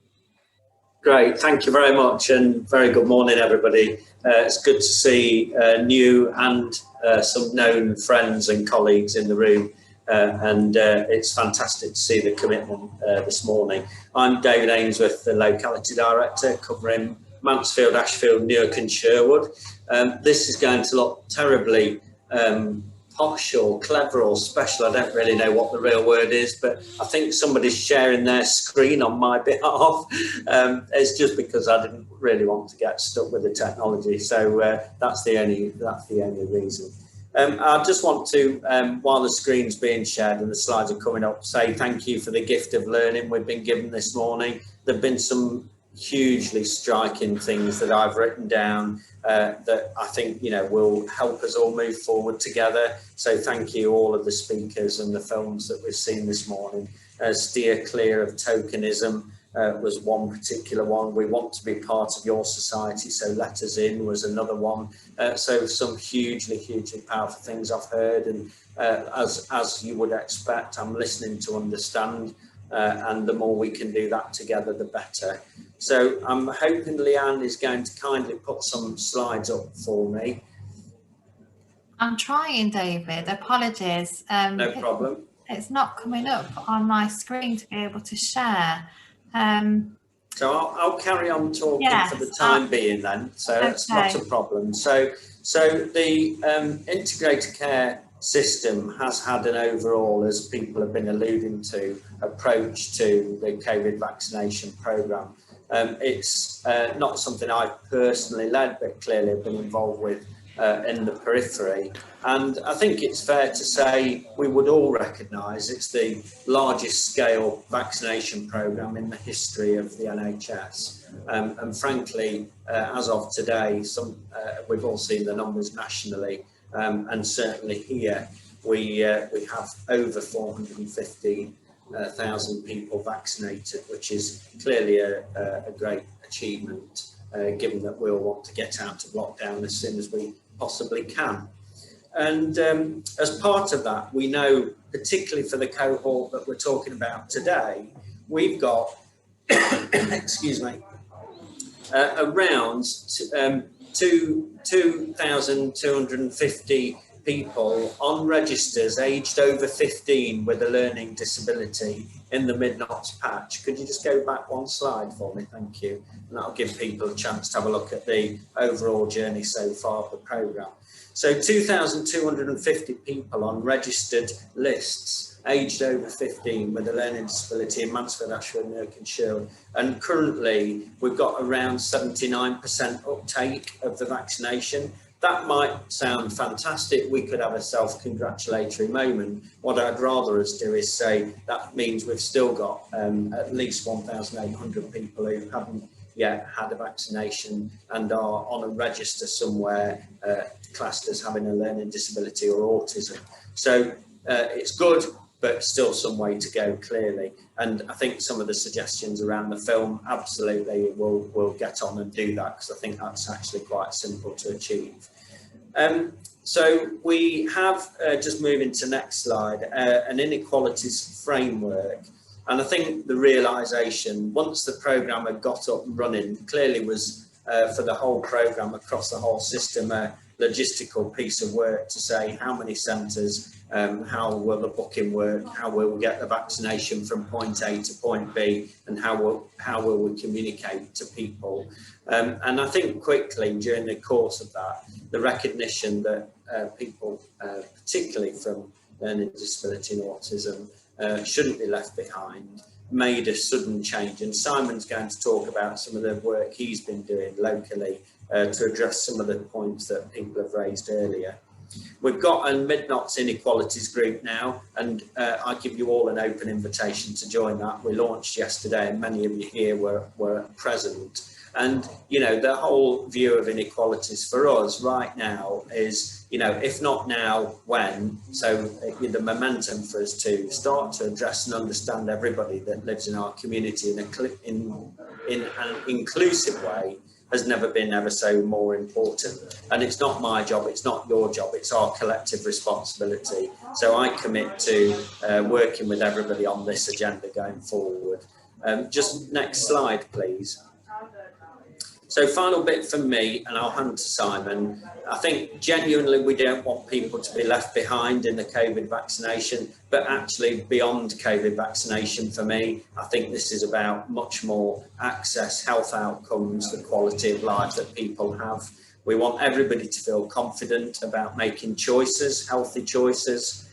Great, thank you very much, and very good morning, everybody. It's good to see new and some known friends and colleagues in the room, and it's fantastic to see the commitment this morning. I'm David Ainsworth, the Locality Director, covering Mansfield, Ashfield, Newark and Sherwood. This is going to look terribly posh or clever or special. I don't really know what the real word is, but I think somebody's sharing their screen on my behalf. It's just because I didn't really want to get stuck with the technology, so that's the only reason. I just want to, while the screen's being shared and the slides are coming up, say thank you for the gift of learning we've been given this morning. There've been some hugely striking things that I've written down that I think, you know, will help us all move forward together. So thank you all of the speakers and the films that we've seen this morning. Steer clear of tokenism was one particular one. We want to be part of your society, so let us in was another one. So some hugely powerful things I've heard, and as you would expect, I'm listening to understand, and the more we can do that together, the better. So I'm hoping Leanne is going to kindly put some slides up for me. I'm trying, David, apologies. No problem. It's not coming up on my screen to be able to share. So I'll carry on talking for the time being then, so that's not a problem. So the integrated care system has had an overall, as people have been alluding to, approach to the COVID vaccination programme. It's not something I've personally led, but clearly have been involved with in the periphery. And I think it's fair to say we would all recognise it's the largest scale vaccination programme in the history of the NHS. And frankly, as of today, we've all seen the numbers nationally, and certainly here we have over 450,000 people vaccinated, which is clearly a great achievement, given that we all want to get out of lockdown as soon as we possibly can. And as part of that, we know, particularly for the cohort that we're talking about today, we've got, excuse me, around 2,250 people on registers aged over 15 with a learning disability in the Mid Notts patch. Could you just go back one slide for me? Thank you. And that'll give people a chance to have a look at the overall journey so far of the programme. So 2,250 people on registered lists aged over 15 with a learning disability in Mansfield, Ashfield, Newark and Sherwood. And currently we've got around 79% uptake of the vaccination. That might sound fantastic. We could have a self-congratulatory moment. What I'd rather us do is say that means we've still got at least 1,800 people who haven't yet had a vaccination and are on a register somewhere classed as having a learning disability or autism. So it's good, but still some way to go, clearly. And I think some of the suggestions around the film, absolutely, we'll get on and do that, because I think that's actually quite simple to achieve. So we have, just moving to next slide, an inequalities framework. And I think the realisation, once the programme had got up and running, clearly was for the whole programme across the whole system, a logistical piece of work to say how many centres, how will the booking work, how will we get the vaccination from point A to point B, and how will we communicate to people. And I think quickly during the course of that, the recognition that people, particularly from learning disability and autism, shouldn't be left behind, made a sudden change. And Simon's going to talk about some of the work he's been doing locally to address some of the points that people have raised earlier. We've got a Mid Notts inequalities group now, and I give you all an open invitation to join that. We launched yesterday, and many of you here were present. And, you know, the whole view of inequalities for us right now is, you know, if not now, when? So the momentum for us to start to address and understand everybody that lives in our community in an inclusive way has never been ever so more important. And it's not my job, it's not your job, it's our collective responsibility. So I commit to working with everybody on this agenda going forward. Just next slide, please. So final bit from me, and I'll hand to Simon. I think genuinely we don't want people to be left behind in the COVID vaccination, but actually beyond COVID vaccination for me, I think this is about much more access, health outcomes, the quality of life that people have. We want everybody to feel confident about making choices, healthy choices.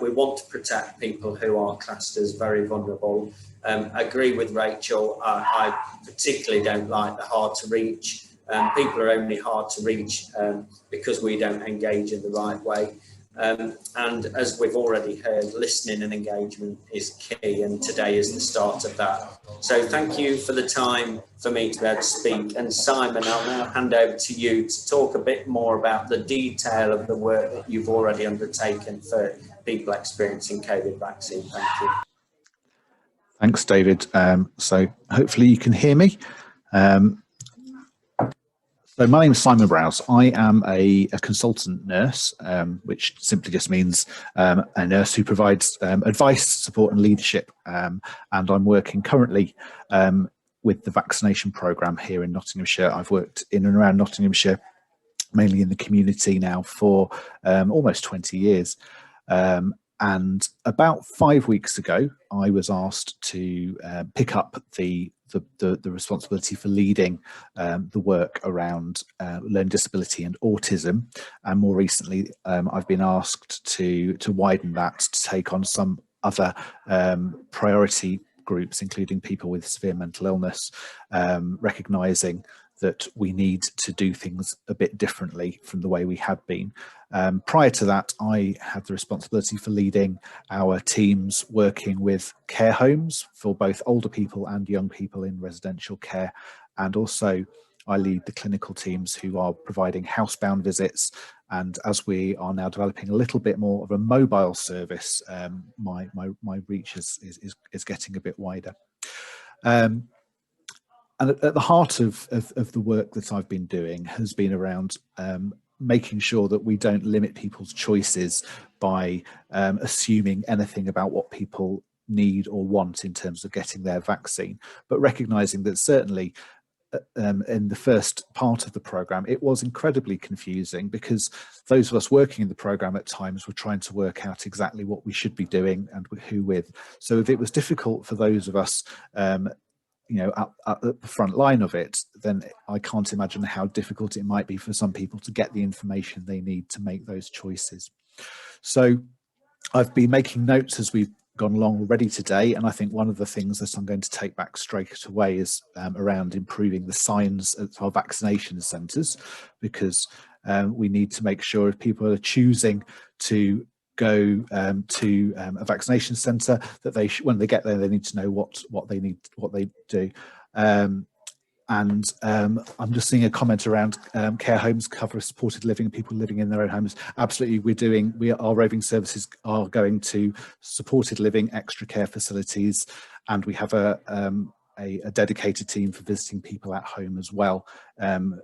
We want to protect people who are classed as very vulnerable. I agree with Rachel. I particularly don't like the hard to reach. People are only hard to reach because we don't engage in the right way. And as we've already heard, listening and engagement is key, and today is the start of that. So thank you for the time for me to be able to speak. And Simon, I'll now hand over to you to talk a bit more about the detail of the work that you've already undertaken for people experiencing COVID vaccine. Thank you. Thanks, David. So hopefully you can hear me. So my name is Simon Browse. I am a consultant nurse, which simply just means a nurse who provides advice, support and leadership. And I'm working currently with the vaccination programme here in Nottinghamshire. I've worked in and around Nottinghamshire, mainly in the community now for almost 20 years. And about 5 weeks ago, I was asked to pick up the responsibility for leading the work around learning disability and autism. And more recently, I've been asked to widen that to take on some other priority groups, including people with severe mental illness, recognising that we need to do things a bit differently from the way we had been. Prior to that, I had the responsibility for leading our teams working with care homes for both older people and young people in residential care. And also I lead the clinical teams who are providing housebound visits. And as we are now developing a little bit more of a mobile service, my reach is getting a bit wider. And at the heart of the work that I've been doing has been around making sure that we don't limit people's choices by assuming anything about what people need or want in terms of getting their vaccine, but recognising that certainly in the first part of the programme, it was incredibly confusing because those of us working in the programme at times were trying to work out exactly what we should be doing and who with. So if it was difficult for those of us you know, at the front line of it, then I can't imagine how difficult it might be for some people to get the information they need to make those choices. So I've been making notes as we've gone along already today, and I think one of the things that I'm going to take back straight away is around improving the signs at our vaccination centres, because we need to make sure if people are choosing to go to a vaccination centre, that they when they get there, they need to know what they do. and I'm just seeing a comment around care homes cover supported living and people living in their own homes. Absolutely, our roving services are going to supported living, extra care facilities, and we have a dedicated team for visiting people at home as well. One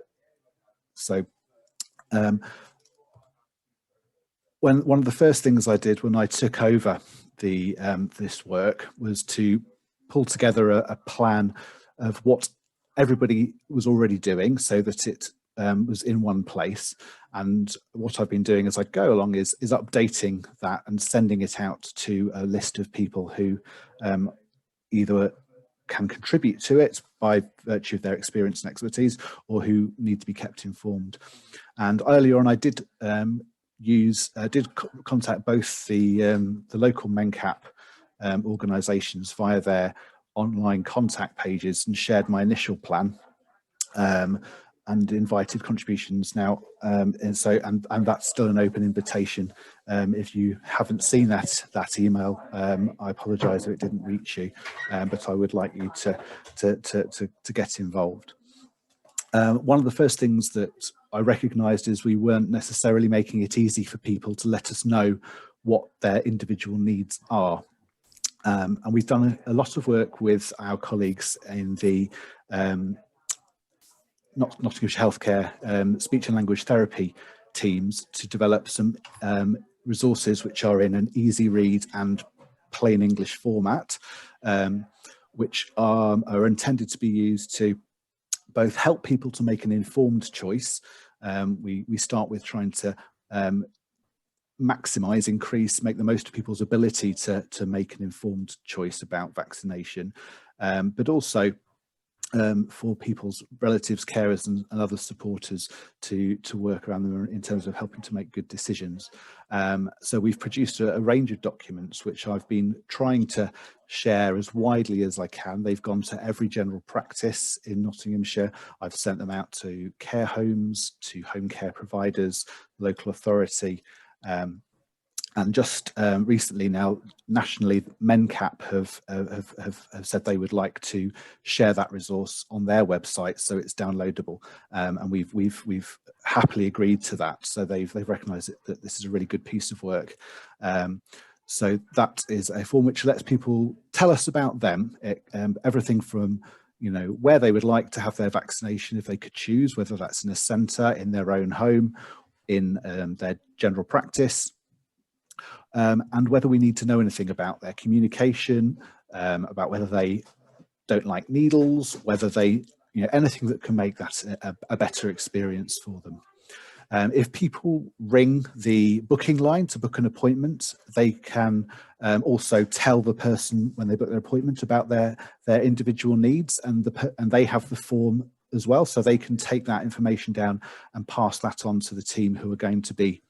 of the first things I did when I took over this work was to pull together a plan of what everybody was already doing, so that it was in one place. And what I've been doing as I go along is updating that and sending it out to a list of people who either can contribute to it by virtue of their experience and expertise, or who need to be kept informed. And earlier on, I did contact both the local MenCap organisations via their online contact pages and shared my initial plan, and invited contributions now, and that's still an open invitation. If you haven't seen that email, I apologise if it didn't reach you, but I would like you to get involved. One of the first things that I recognised is we weren't necessarily making it easy for people to let us know what their individual needs are. And we've done a lot of work with our colleagues in the Nottinghamshire Healthcare speech and language therapy teams to develop some resources which are in an easy read and plain English format, which are intended to be used to both help people to make an informed choice. We start with trying to maximise, make the most of people's ability to make an informed choice about vaccination, but also for people's relatives, carers and other supporters to work around them in terms of helping to make good decisions. So we've produced a range of documents which I've been trying to share as widely as I can. They've gone to every general practice in Nottinghamshire. I've sent them out to care homes, to home care providers, local authority, and just recently now, nationally, MenCap have said they would like to share that resource on their website, so it's downloadable, and we've happily agreed to that. So they've recognised that this is a really good piece of work. So that is a form which lets people tell us about them, everything from where they would like to have their vaccination if they could choose, whether that's in a centre, in their own home, in their general practice. And whether we need to know anything about their communication, about whether they don't like needles, whether they, anything that can make that a better experience for them. If people ring the booking line to book an appointment, they can also tell the person when they book their appointment about their individual needs, and they have the form as well, so they can take that information down and pass that on to the team who are going to be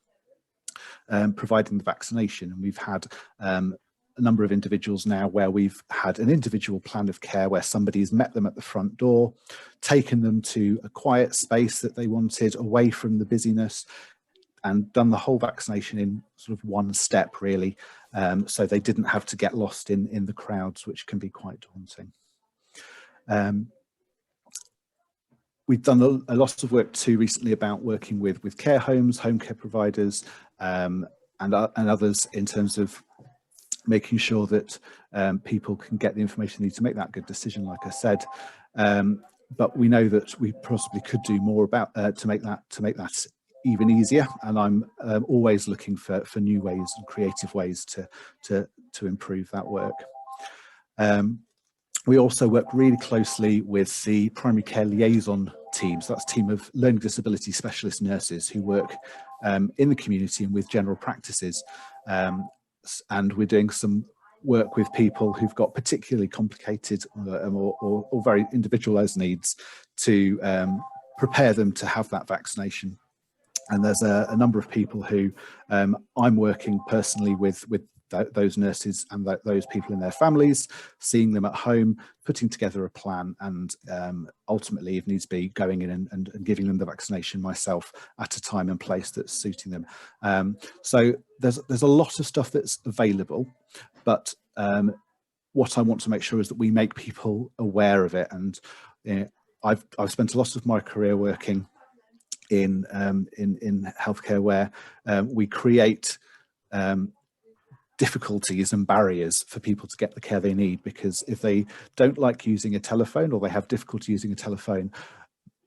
providing the vaccination. And we've had a number of individuals now where we've had an individual plan of care where somebody's met them at the front door, taken them to a quiet space that they wanted, away from the busyness, and done the whole vaccination in sort of one step, really, so they didn't have to get lost in the crowds, which can be quite daunting. We've done a lot of work too recently about working with care homes, home care providers, and others in terms of making sure that people can get the information they need to make that good decision, like I said. But we know that we possibly could do more about to make that even easier. And I'm always looking for new ways and creative ways to improve that work. We also work really closely with the primary care liaison teams. That's a team of learning disability specialist nurses who work in the community and with general practices. And we're doing some work with people who've got particularly complicated or very individualised needs to prepare them to have that vaccination. And there's a number of people who I'm working personally with those nurses and those people in their families, seeing them at home, putting together a plan, and ultimately, if needs be, going in and giving them the vaccination myself at a time and place that's suiting them. So there's a lot of stuff that's available, but what I want to make sure is that we make people aware of it. And I've spent a lot of my career working in healthcare where we create difficulties and barriers for people to get the care they need, because if they don't like using a telephone or they have difficulty using a telephone,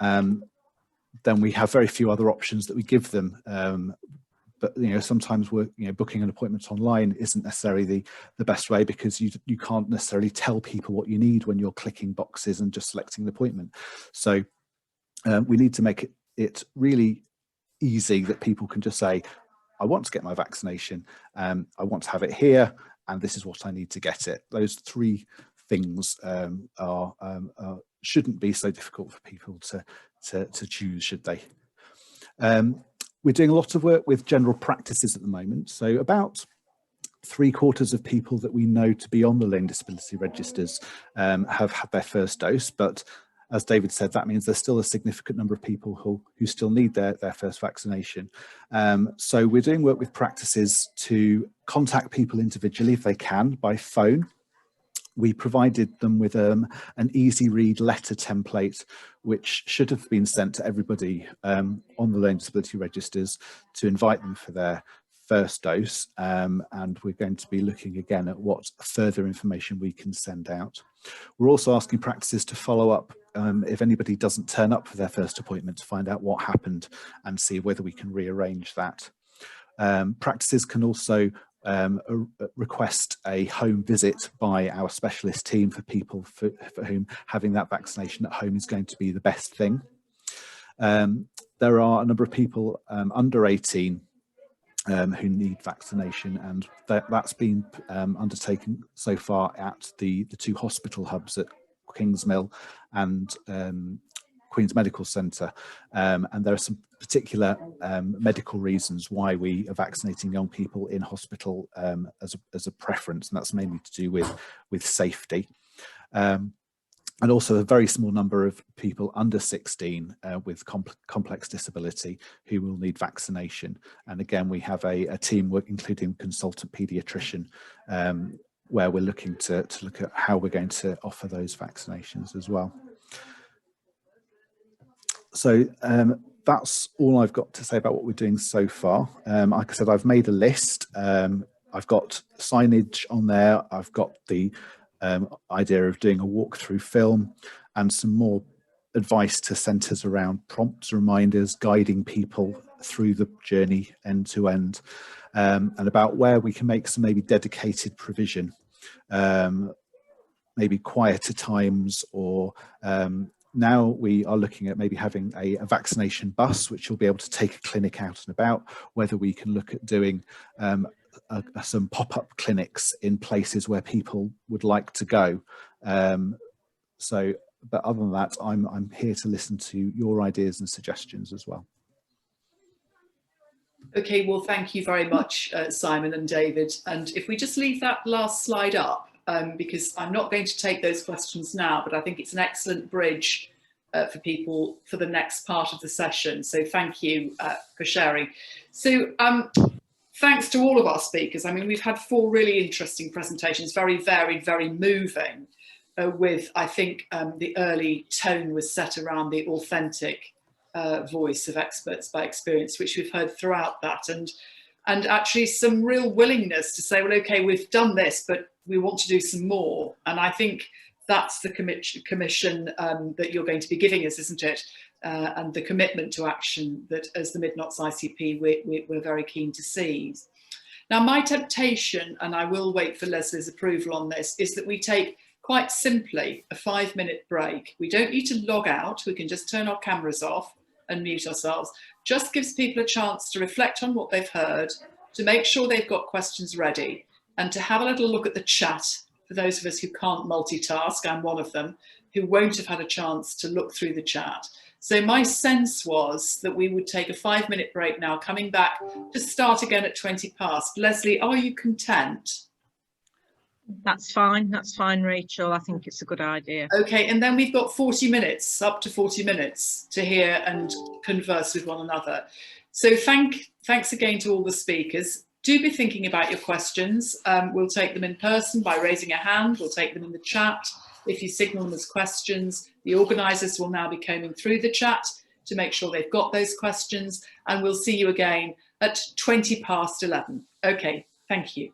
then we have very few other options that we give them. But sometimes booking an appointment online isn't necessarily the best way, because you can't necessarily tell people what you need when you're clicking boxes and just selecting an appointment. So we need to make it really easy that people can just say, I want to get my vaccination, I want to have it here, and this is what I need to get it. Those three things shouldn't be so difficult for people to choose, should they? We're doing a lot of work with general practices at the moment. So about 3/4 of people that we know to be on the learning disability registers have had their first dose, but as David said, that means there's still a significant number of people who still need their first vaccination. So we're doing work with practices to contact people individually if they can by phone. We provided them with an easy read letter template, which should have been sent to everybody on the learning disability registers to invite them for their first dose. And we're going to be looking again at what further information we can send out. We're also asking practices to follow up if anybody doesn't turn up for their first appointment, to find out what happened and see whether we can rearrange that. Practices can also request a home visit by our specialist team for people for whom having that vaccination at home is going to be the best thing. There are a number of people under 18 who need vaccination, and that's been undertaken so far at the two hospital hubs at Kingsmill and Queen's Medical Centre, and there are some particular medical reasons why we are vaccinating young people in hospital as a preference, and that's mainly to do with safety. And also a very small number of people under 16 with complex disability who will need vaccination. And again, we have a team including consultant paediatrician, where we're looking to look at how we're going to offer those vaccinations as well. So that's all I've got to say about what we're doing so far. Like I said, I've made a list. I've got signage on there. I've got the idea of doing a walkthrough film and some more advice to centres around prompts, reminders, guiding people through the journey end to end, and about where we can make some maybe dedicated provision, maybe quieter times, or now we are looking at maybe having a vaccination bus which will be able to take a clinic out and about, whether we can look at doing some pop-up clinics in places where people would like to go. But other than that, I'm here to listen to your ideas and suggestions as well. Okay, well, thank you very much, Simon and David. And if we just leave that last slide up, because I'm not going to take those questions now, but I think it's an excellent bridge for people for the next part of the session. So thank you for sharing. So thanks to all of our speakers. I mean, we've had 4 really interesting presentations, very varied, very moving, with, I think, the early tone was set around the authentic voice of experts by experience, which we've heard throughout that, and actually some real willingness to say, well, okay, we've done this, but we want to do some more. And I think that's the commission that you're going to be giving us, isn't it? And the commitment to action that, as the Mid Notts ICP, we're very keen to see. Now, my temptation, and I will wait for Leslie's approval on this, is that we take quite simply a 5-minute break. We don't need to log out. We can just turn our cameras off and mute ourselves. Just gives people a chance to reflect on what they've heard, to make sure they've got questions ready, and to have a little look at the chat for those of us who can't multitask. I'm one of them, who won't have had a chance to look through the chat. So my sense was that we would take a 5-minute break now, coming back to start again at 20 past. Leslie, are you content? That's fine, Rachel. I think it's a good idea. Okay, and then we've got 40 minutes, up to 40 minutes to hear and converse with one another. So thanks again to all the speakers. Do be thinking about your questions. We'll take them in person by raising a hand. We'll take them in the chat. if you signal them as questions. The organisers will now be combing through the chat to make sure they've got those questions, and we'll see you again at 11:20. Okay, thank you.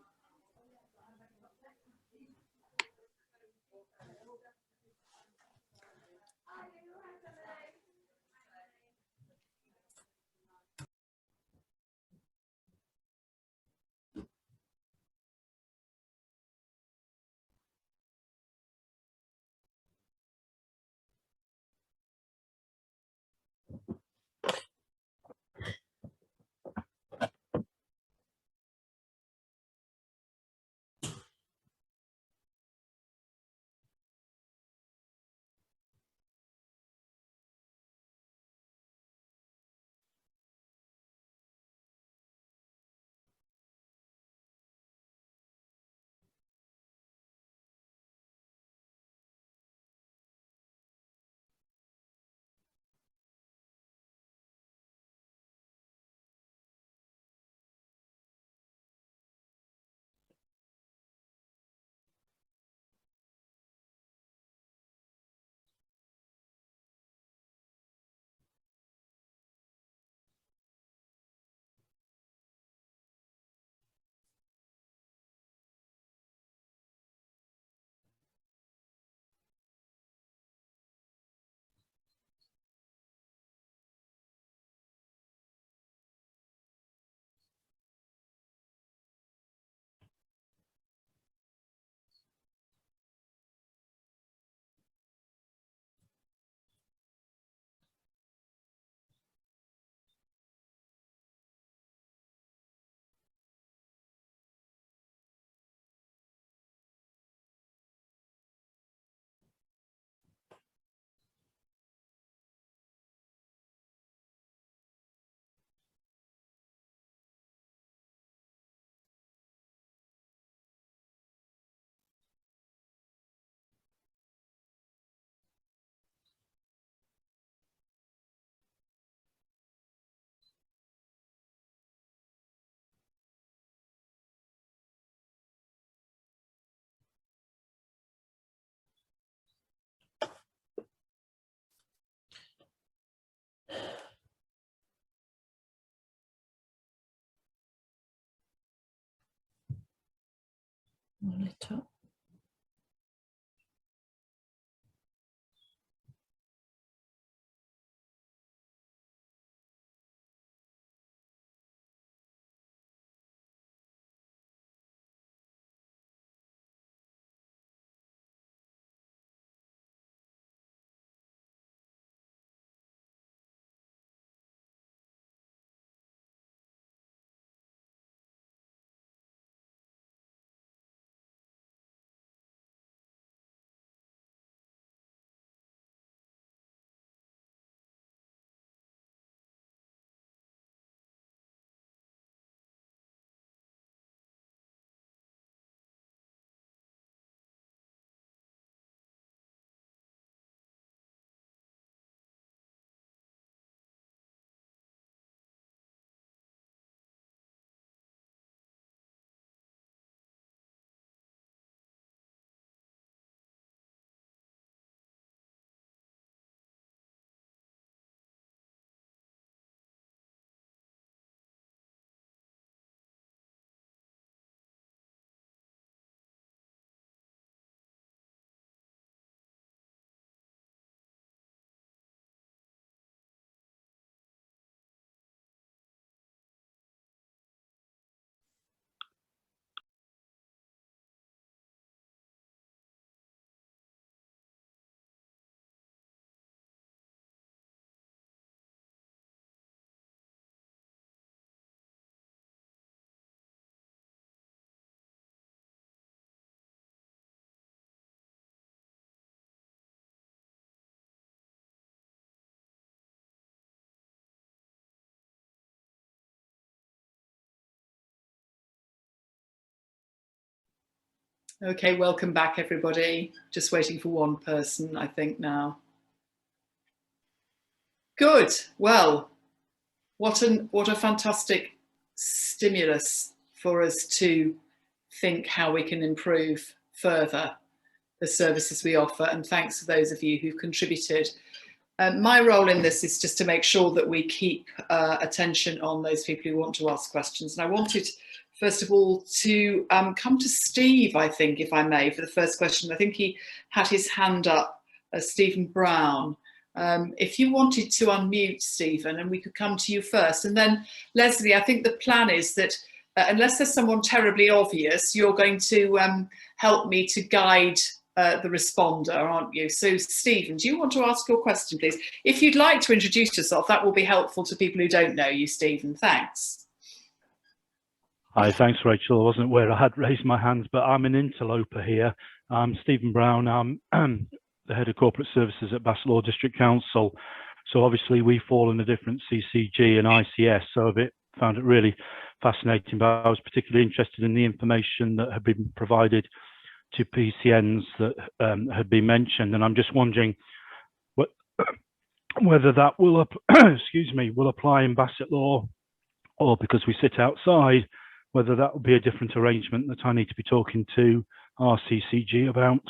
Monitor. Okay, welcome back everybody. Just waiting for one person, I think now. Good. Well, what a fantastic stimulus for us to think how we can improve further the services we offer, and thanks to those of you who've contributed. My role in this is just to make sure that we keep attention on those people who want to ask questions. And I wanted, first of all, to come to Steve, I think, if I may, for the first question. I think he had his hand up, Stephen Brown. If you wanted to unmute, Stephen, and we could come to you first. And then, Leslie, I think the plan is that unless there's someone terribly obvious, you're going to help me to guide the responder, aren't you? So, Stephen, do you want to ask your question, please? If you'd like to introduce yourself, that will be helpful to people who don't know you, Stephen. Thanks. Hi, thanks, Rachel. I wasn't aware I had raised my hands, but I'm an interloper here. I'm Stephen Brown. I'm the head of corporate services at Bassetlaw District Council. So obviously we fall in a different CCG and ICS, so I found it really fascinating, but I was particularly interested in the information that had been provided to PCNs that had been mentioned, and I'm just wondering whether that will will apply in Bassetlaw, or because we sit outside, whether that will be a different arrangement that I need to be talking to our CCG about.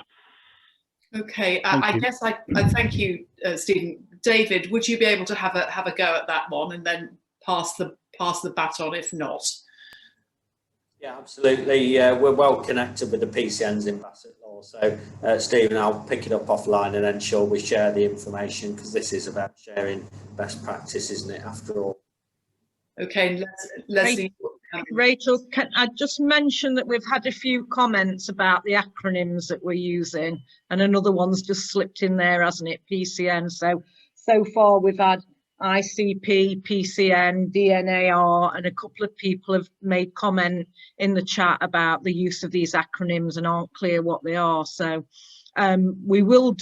Okay, I guess I thank you, Stephen. David, would you be able to have a go at that one and then pass the baton if not? Yeah, absolutely. We're well connected with the PCNs in Bassetlaw. So, Stephen, I'll pick it up offline and ensure we share the information, because this is about sharing best practice, isn't it, after all? Okay, Leslie. Rachel, can I just mention that we've had a few comments about the acronyms that we're using, and another one's just slipped in there, hasn't it? PCN. So far we've had ICP, PCN, DNAR, and a couple of people have made comment in the chat about the use of these acronyms and aren't clear what they are. So we will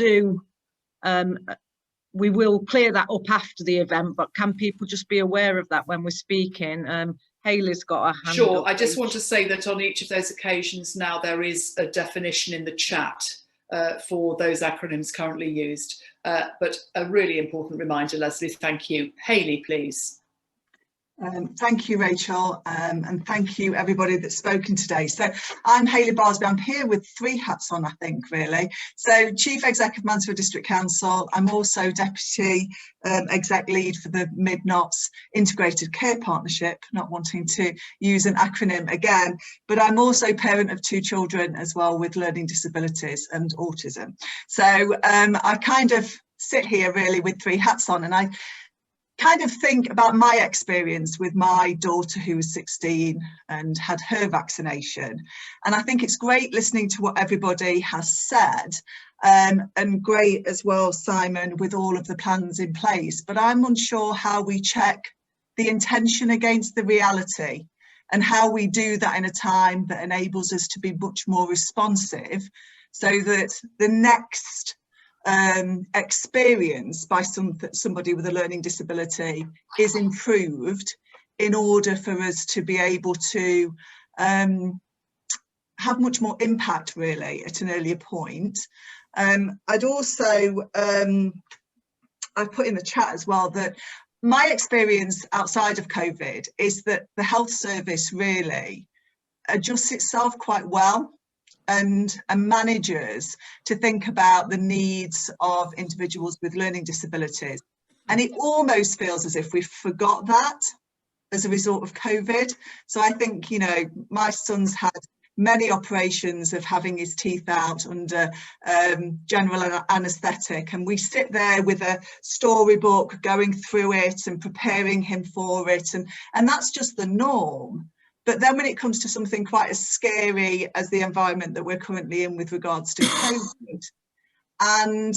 clear that up after the event, but can people just be aware of that when we're speaking? Hayley's got a hand Sure, up. I just want to say that on each of those occasions now there is a definition in the chat for those acronyms currently used. But a really important reminder, Leslie, thank you. Hayley, please. Thank you, Rachel, and thank you everybody that's spoken today. So I'm Hayley Barsby. I'm here with three hats on, I think, really. So Chief Exec of Mansfield District Council. I'm also Deputy Exec Lead for the Mid Notts Integrated Care Partnership, not wanting to use an acronym again, but I'm also parent of two children as well with learning disabilities and autism. So I kind of sit here really with three hats on, and I kind of think about my experience with my daughter who was 16 and had her vaccination. And I think it's great listening to what everybody has said, and great as well, Simon, with all of the plans in place. But I'm unsure how we check the intention against the reality, and how we do that in a time that enables us to be much more responsive, so that the next experience by somebody with a learning disability is improved, in order for us to be able to have much more impact really at an earlier point. I'd also I've put in the chat as well that my experience outside of COVID is that the health service really adjusts itself quite well, and manages to think about the needs of individuals with learning disabilities. And it almost feels as if we've forgot that as a result of COVID. So I think, you know, my son's had many operations of having his teeth out under general anaesthetic, and we sit there with a storybook going through it and preparing him for it, and that's just the norm. But then when it comes to something quite as scary as the environment that we're currently in with regards to COVID, and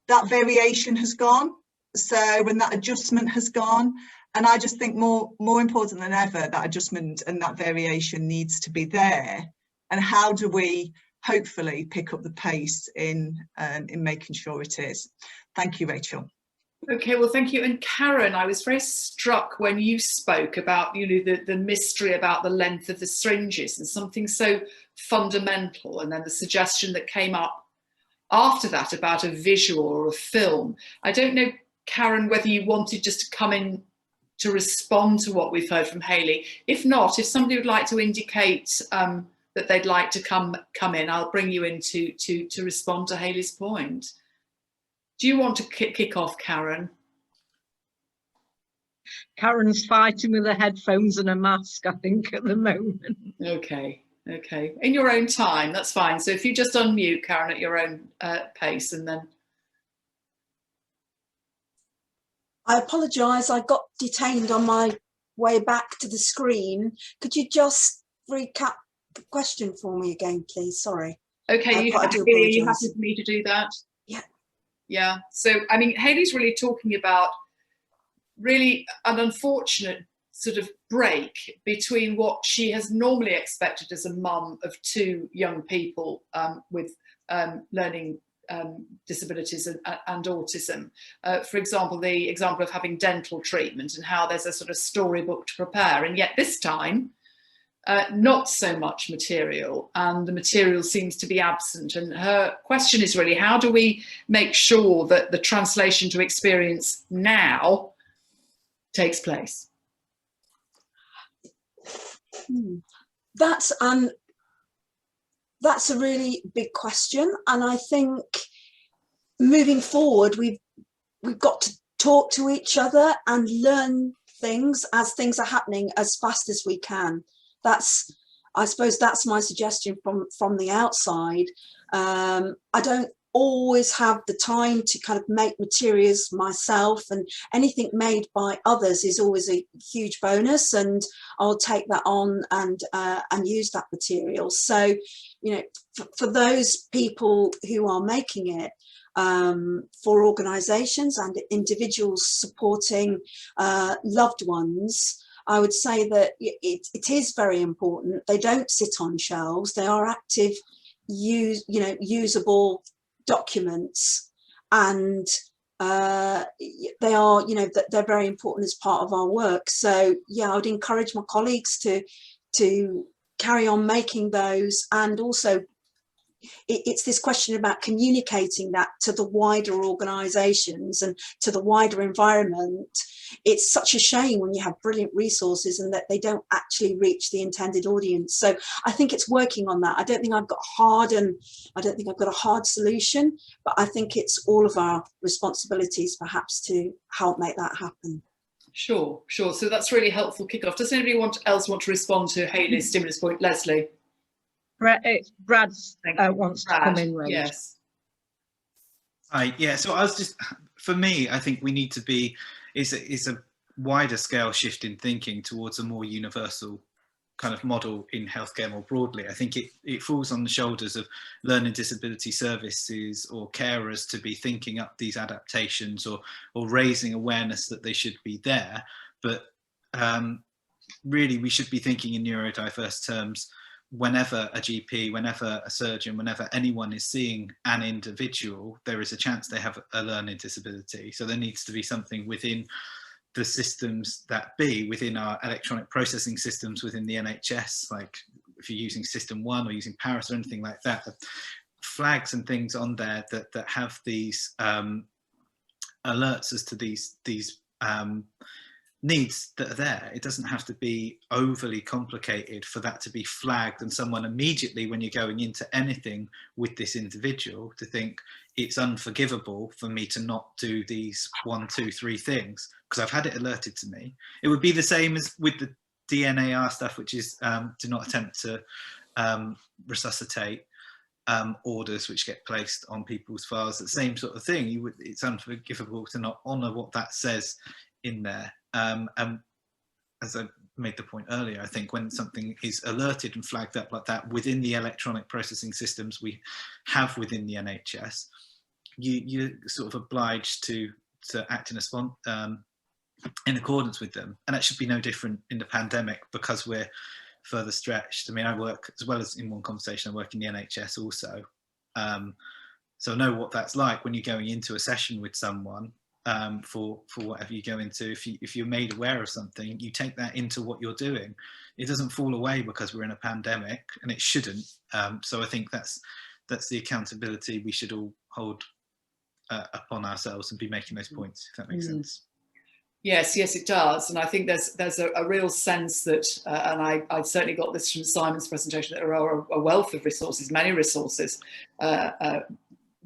that variation has gone, so when that adjustment has gone, and I just think more important than ever, that adjustment and that variation needs to be there. And how do we hopefully pick up the pace in making sure it is? Thank you, Rachel. Okay, well, thank you. And Karen, I was very struck when you spoke about, you know, the mystery about the length of the syringes and something so fundamental, and then the suggestion that came up after that about a visual or a film. I don't know, Karen, whether you wanted just to come in to respond to what we've heard from Hayley. If not, if somebody would like to indicate that they'd like to come in. I'll bring you in to respond to Hayley's point. Do you want to kick off, Karen? Karen's fighting with her headphones and a mask, I think, at the moment. Okay. In your own time, that's fine. So if you just unmute, Karen, at your own pace, and then. I apologise, I got detained on my way back to the screen. Could you just recap the question for me again, please? Sorry. Okay, are you happy for me to do that? Yeah. Yeah. So, I mean, Hayley's really talking about really an unfortunate sort of break between what she has normally expected as a mum of two young people with learning disabilities and autism. For example, the example of having dental treatment and how there's a sort of storybook to prepare, and yet this time not so much material, and the material seems to be absent. And her question is really, how do we make sure that the translation to experience now takes place? That's a really big question, and I think moving forward we've got to talk to each other and learn things as things are happening as fast as we can. I suppose that's my suggestion from the outside. I don't always have the time to kind of make materials myself, and anything made by others is always a huge bonus, and I'll take that on and use that material. So, you know, for those people who are making it, for organisations and individuals supporting loved ones, I would say that it is very important. They don't sit on shelves. They are active, usable documents, and they are, they're very important as part of our work. So yeah, I would encourage my colleagues to carry on making those, and also it's this question about communicating that to the wider organisations and to the wider environment. It's such a shame when you have brilliant resources and that they don't actually reach the intended audience. So I think it's working on that. I don't think I've got a hard solution, but I think it's all of our responsibilities perhaps to help make that happen. Sure. So that's really helpful kickoff. Does anybody else want to respond to Hayley's stimulus point? Leslie? Brad wants to come in, Rach. Yes. Yeah, so for me, I think we need to be, it's a wider scale shift in thinking towards a more universal kind of model in healthcare more broadly. I think it falls on the shoulders of learning disability services or carers to be thinking up these adaptations or raising awareness that they should be there. But really, we should be thinking in neurodiverse terms whenever a GP, whenever a surgeon, whenever anyone is seeing an individual, there is a chance they have a learning disability. So there needs to be something within the systems within our electronic processing systems within the NHS, like if you're using System 1 or using Paris or anything like that, flags and things on there that have these alerts as to these needs that are there. It doesn't have to be overly complicated for that to be flagged, and someone immediately, when you're going into anything with this individual, to think it's unforgivable for me to not do these 1, 2, 3 things because I've had it alerted to me. It would be the same as with the DNAR stuff, which is do not attempt to resuscitate orders which get placed on people's files. The same sort of thing. It's unforgivable to not honour what that says in there. And as I made the point earlier, I think when something is alerted and flagged up like that within the electronic processing systems we have within the NHS, you're sort of obliged to act in accordance with them. And that should be no different in the pandemic because we're further stretched. I mean, I work, as well as in one conversation, I work in the NHS also. So I know what that's like when you're going into a session with someone for whatever you go into. If you're made aware of something, you take that into what you're doing. It doesn't fall away because we're in a pandemic, and it shouldn't. So I think that's the accountability we should all hold upon ourselves and be making those points, if that makes sense. Yes, it does, and I think there's a real sense that, and I certainly got this from Simon's presentation, that there are a wealth of resources, many resources.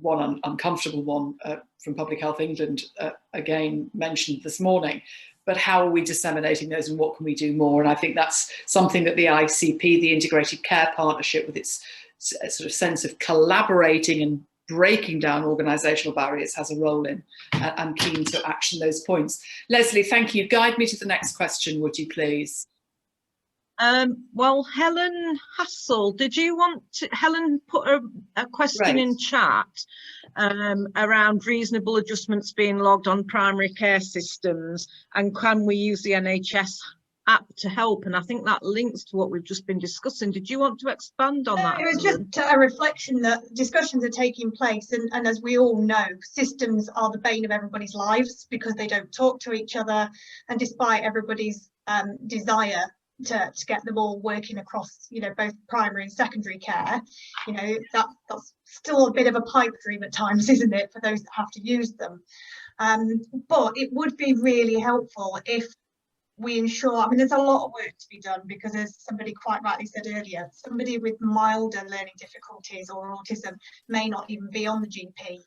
One uncomfortable one from Public Health England, again mentioned this morning. But how are we disseminating those, and what can we do more? And I think that's something that the ICP, the Integrated Care Partnership, with its sort of sense of collaborating and breaking down organisational barriers, has a role in. I'm keen to action those points. Leslie, thank you. Guide me to the next question, would you please? Well, Helen Hassel, did you want to, Helen put a question in chat around reasonable adjustments being logged on primary care systems, and can we use the NHS app to help? And I think that links to what we've just been discussing. Did you want to expand on that? It was just a reflection that discussions are taking place, and as we all know, systems are the bane of everybody's lives because they don't talk to each other, and despite everybody's desire to get them all working across, you know, both primary and secondary care, you know, that's still a bit of a pipe dream at times, isn't it, for those that have to use them. But it would be really helpful if we ensure, I mean, there's a lot of work to be done, because as somebody quite rightly said earlier, somebody with milder learning difficulties or autism may not even be on the GP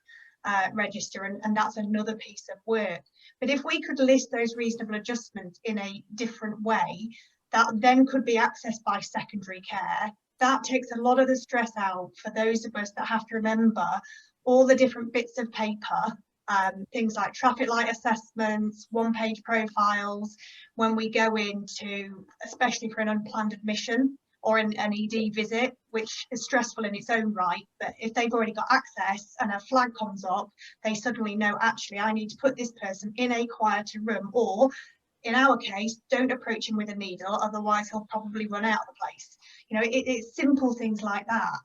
register, and that's another piece of work. But if we could list those reasonable adjustments in a different way, that then could be accessed by secondary care, that takes a lot of the stress out for those of us that have to remember all the different bits of paper, things like traffic light assessments, one-page profiles, when we go into, especially for an unplanned admission or an ED visit, which is stressful in its own right. But if they've already got access and a flag comes up, they suddenly know, actually, I need to put this person in a quieter room, or in our case, don't approach him with a needle, otherwise he'll probably run out of the place. You know, it's simple things like that.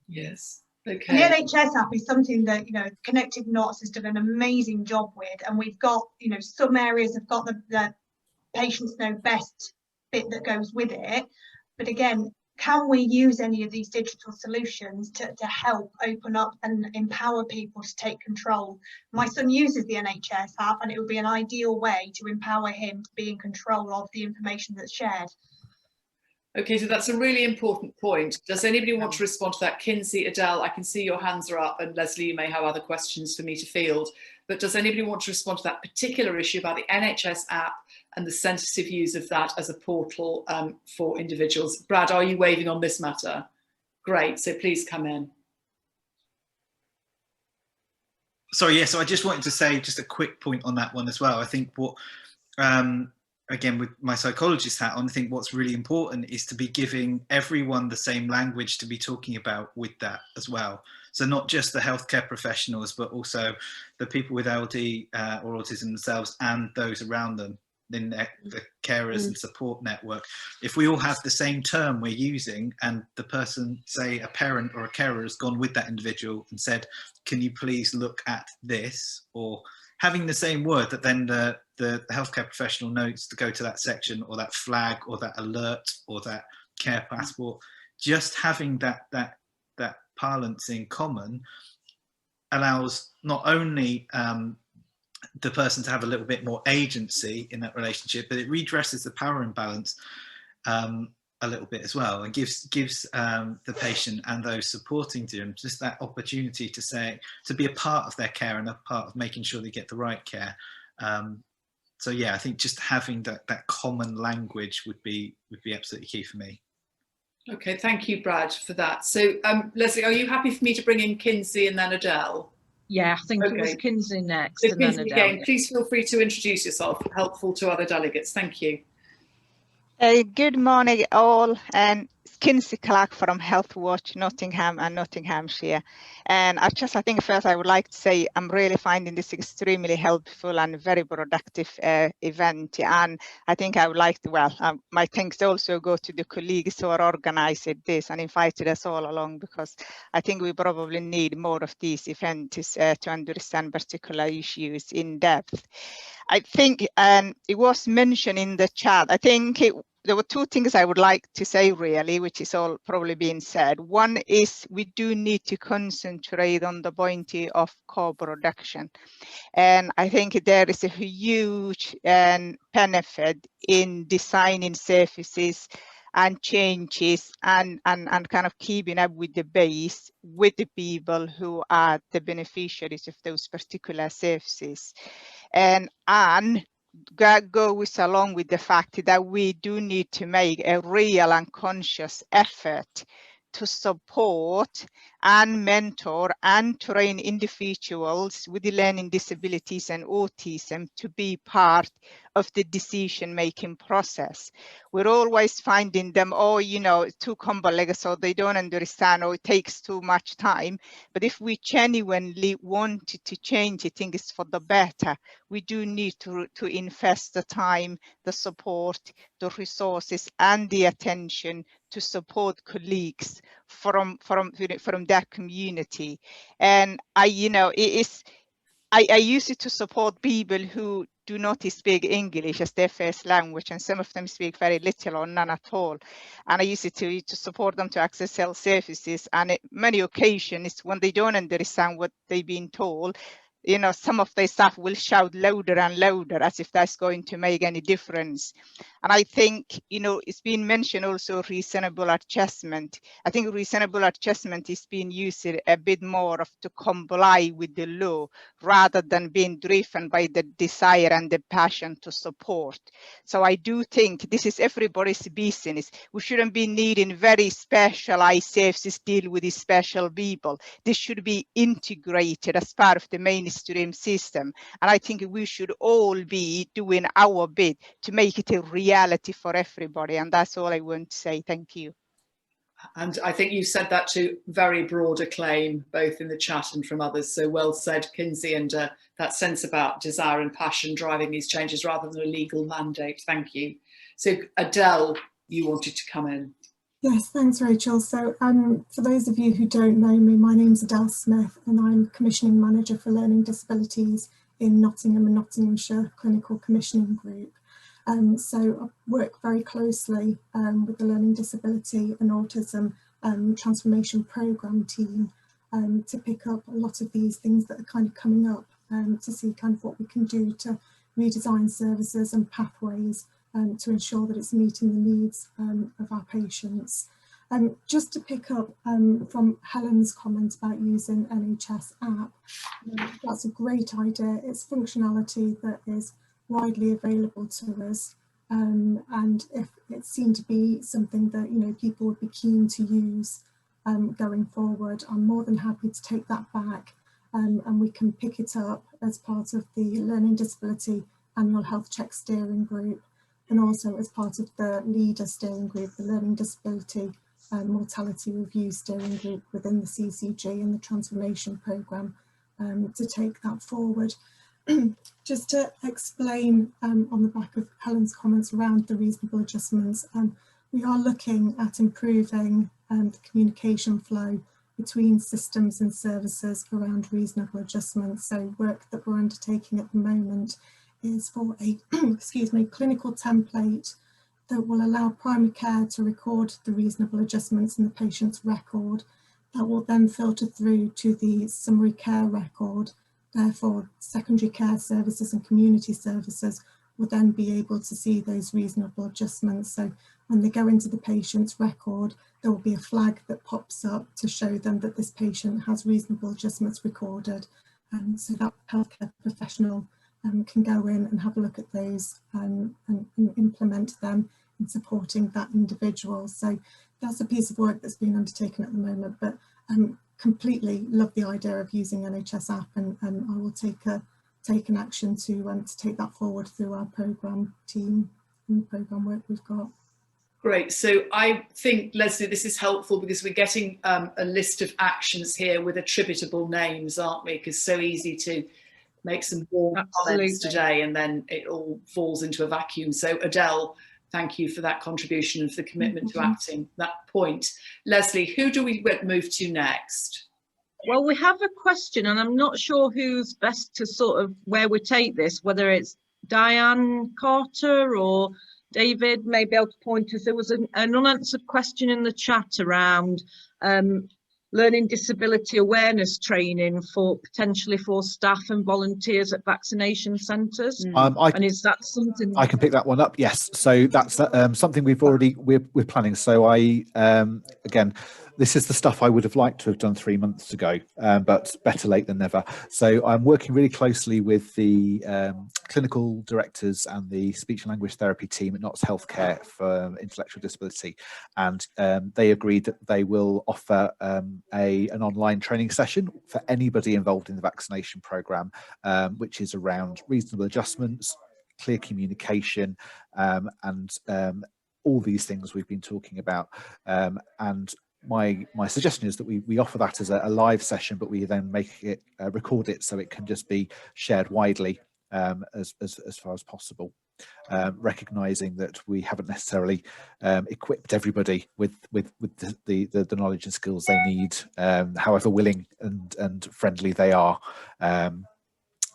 Yes. Okay. And the NHS app is something that, you know, Connected Knots has done an amazing job with, and we've got, you know, some areas have got the patients know best bit that goes with it. But again, can we use any of these digital solutions to help open up and empower people to take control? My son uses the NHS app, and it would be an ideal way to empower him to be in control of the information that's shared. Okay, so that's a really important point. Does anybody want to respond to that? Kinsey, Adele, I can see your hands are up, and Leslie, you may have other questions for me to field. But does anybody want to respond to that particular issue about the NHS app and the sensitive use of that as a portal for individuals? Brad, are you waving on this matter? Great, so please come in. Sorry, yeah, so I just wanted to say just a quick point on that one as well. I think what, again, with my psychologist hat on, I think what's really important is to be giving everyone the same language to be talking about with that as well. So not just the healthcare professionals, but also the people with LD or autism themselves and those around them in the carers and support network. If we all have the same term we're using, and the person, say a parent or a carer, has gone with that individual and said, can you please look at this, or having the same word that then the healthcare professional knows to go to that section or that flag or that alert or that care passport, just having that parlance in common allows not only the person to have a little bit more agency in that relationship, but it redresses the power imbalance a little bit as well, and gives the patient and those supporting them just that opportunity to be a part of their care and a part of making sure they get the right care. So yeah, I think just having that common language would be absolutely key for me. Okay, thank you, Brad, for that. So Leslie, are you happy for me to bring in Kinsey and then Adele? Yeah, I think it was Kinsey next. So and then Kinsey, Adele. again, please feel free to introduce yourself, helpful to other delegates. Thank you. Good morning all, and Kinsey Clark from Health Watch Nottingham and Nottinghamshire. And I think first I would like to say I'm really finding this extremely helpful and very productive event. And I think I would like to, my thanks also go to the colleagues who are organising this and invited us all along, because I think we probably need more of these events to understand particular issues in depth. I think it was mentioned in the chat, I think there were two things I would like to say really, which is all probably being said. One is we do need to concentrate on the point of co-production. And I think there is a huge benefit in designing services and changes and kind of keeping up with the base with the people who are the beneficiaries of those particular services. And that goes along with the fact that we do need to make a real and conscious effort to support and mentor and train individuals with learning disabilities and autism to be part of the decision-making process. We're always finding them, oh, you know, it's too complex, or they don't understand, or it takes too much time. But if we genuinely wanted to change things for the better, we do need to invest the time, the support, the resources, and the attention to support colleagues from that community. And I use it to support people who do not speak English as their first language, and some of them speak very little or none at all. And I use it to support them to access health services. And many occasions when they don't understand what they've been told, you know, some of their staff will shout louder and louder as if that's going to make any difference. And I think, you know, it's been mentioned also reasonable adjustment. I think reasonable adjustment is being used a bit more to comply with the law rather than being driven by the desire and the passion to support. So I do think this is everybody's business. We shouldn't be needing very specialized services deal with these special people. This should be integrated as part of the mainstream system. And I think we should all be doing our bit to make it a reality for everybody. And that's all I want to say. Thank you. And I think you said that to very broad acclaim, both in the chat and from others. So well said, Kinsey, and that sense about desire and passion driving these changes rather than a legal mandate. Thank you. So Adele, you wanted to come in. Yes, thanks, Rachel. So for those of you who don't know me, my name's Adele Smith and I'm Commissioning Manager for Learning Disabilities in Nottingham and Nottinghamshire Clinical Commissioning Group. So I work very closely with the Learning Disability and Autism Transformation Programme team to pick up a lot of these things that are kind of coming up to see kind of what we can do to redesign services and pathways to ensure that it's meeting the needs of our patients. Just to pick up from Helen's comments about using NHS app, that's a great idea. It's functionality that is widely available to us, and if it seemed to be something that people would be keen to use going forward, I'm more than happy to take that back, and we can pick it up as part of the Learning Disability Annual Health Check Steering Group, and also as part of the LEADER Steering Group, the Learning Disability Mortality Review Steering Group within the CCG and the Transformation Programme, to take that forward. Just to explain on the back of Helen's comments around the reasonable adjustments, we are looking at improving the communication flow between systems and services around reasonable adjustments. So work that we're undertaking at the moment is for a clinical template that will allow primary care to record the reasonable adjustments in the patient's record. That will then filter through to the summary care record. Therefore, secondary care services and community services will then be able to see those reasonable adjustments. So when they go into the patient's record, there will be a flag that pops up to show them that this patient has reasonable adjustments recorded. So that healthcare professional can go in and have a look at those and implement them in supporting that individual. So that's a piece of work that's being undertaken at the moment, but completely love the idea of using NHS app, and I will take an action to take that forward through our programme team and the programme work we've got. Great. So I think, Leslie, this is helpful because we're getting a list of actions here with attributable names, aren't we? Because it's so easy to make some warm comments today and then it all falls into a vacuum. So Adele, thank you for that contribution and for the commitment to acting that point. Leslie, who do we move to next? Well, we have a question and I'm not sure who's best to sort of where we take this, whether it's Diane Carter or David may be able to point us. There was an unanswered question in the chat around learning disability awareness training for potentially for staff and volunteers at vaccination centres. And is that something I can pick that one up? Yes. So that's something we're planning. So again, this is the stuff I would have liked to have done 3 months ago, but better late than never. So I'm working really closely with the clinical directors and the speech and language therapy team at Notts Healthcare for intellectual disability, and they agreed that they will offer an online training session for anybody involved in the vaccination programme, which is around reasonable adjustments, clear communication, and all these things we've been talking about. And my suggestion is that we offer that as a live session, but we then make it record it so it can just be shared widely as far as possible, recognizing that we haven't necessarily equipped everybody with the knowledge and skills they need, however willing and friendly they are,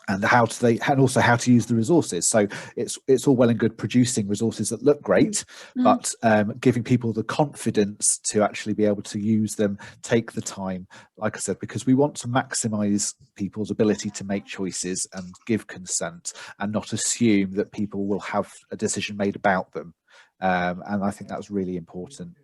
and also how to use the resources. So it's all well and good producing resources that look great, but giving people the confidence to actually be able to use them, take the time, like I said, because we want to maximize people's ability to make choices and give consent, and not assume that people will have a decision made about them. And I think that's really important.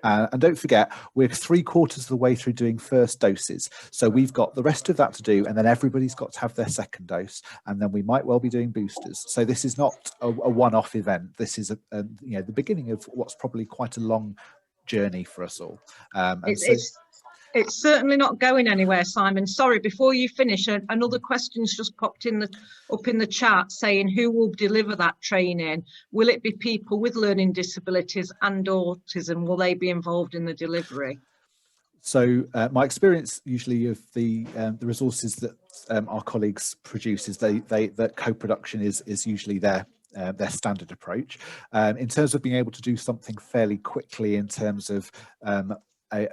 And don't forget, we're 3/4 of the way through doing first doses, so we've got the rest of that to do, and then everybody's got to have their second dose, and then we might well be doing boosters. So this is not a one-off event. This is the beginning of what's probably quite a long journey for us all. It's certainly not going anywhere, Simon. Sorry, before you finish, another question's just popped up in the chat saying who will deliver that training? Will it be people with learning disabilities and autism? Will they be involved in the delivery? So my experience usually of the resources that our colleagues produce is that co-production is usually their standard approach. In terms of being able to do something fairly quickly in terms of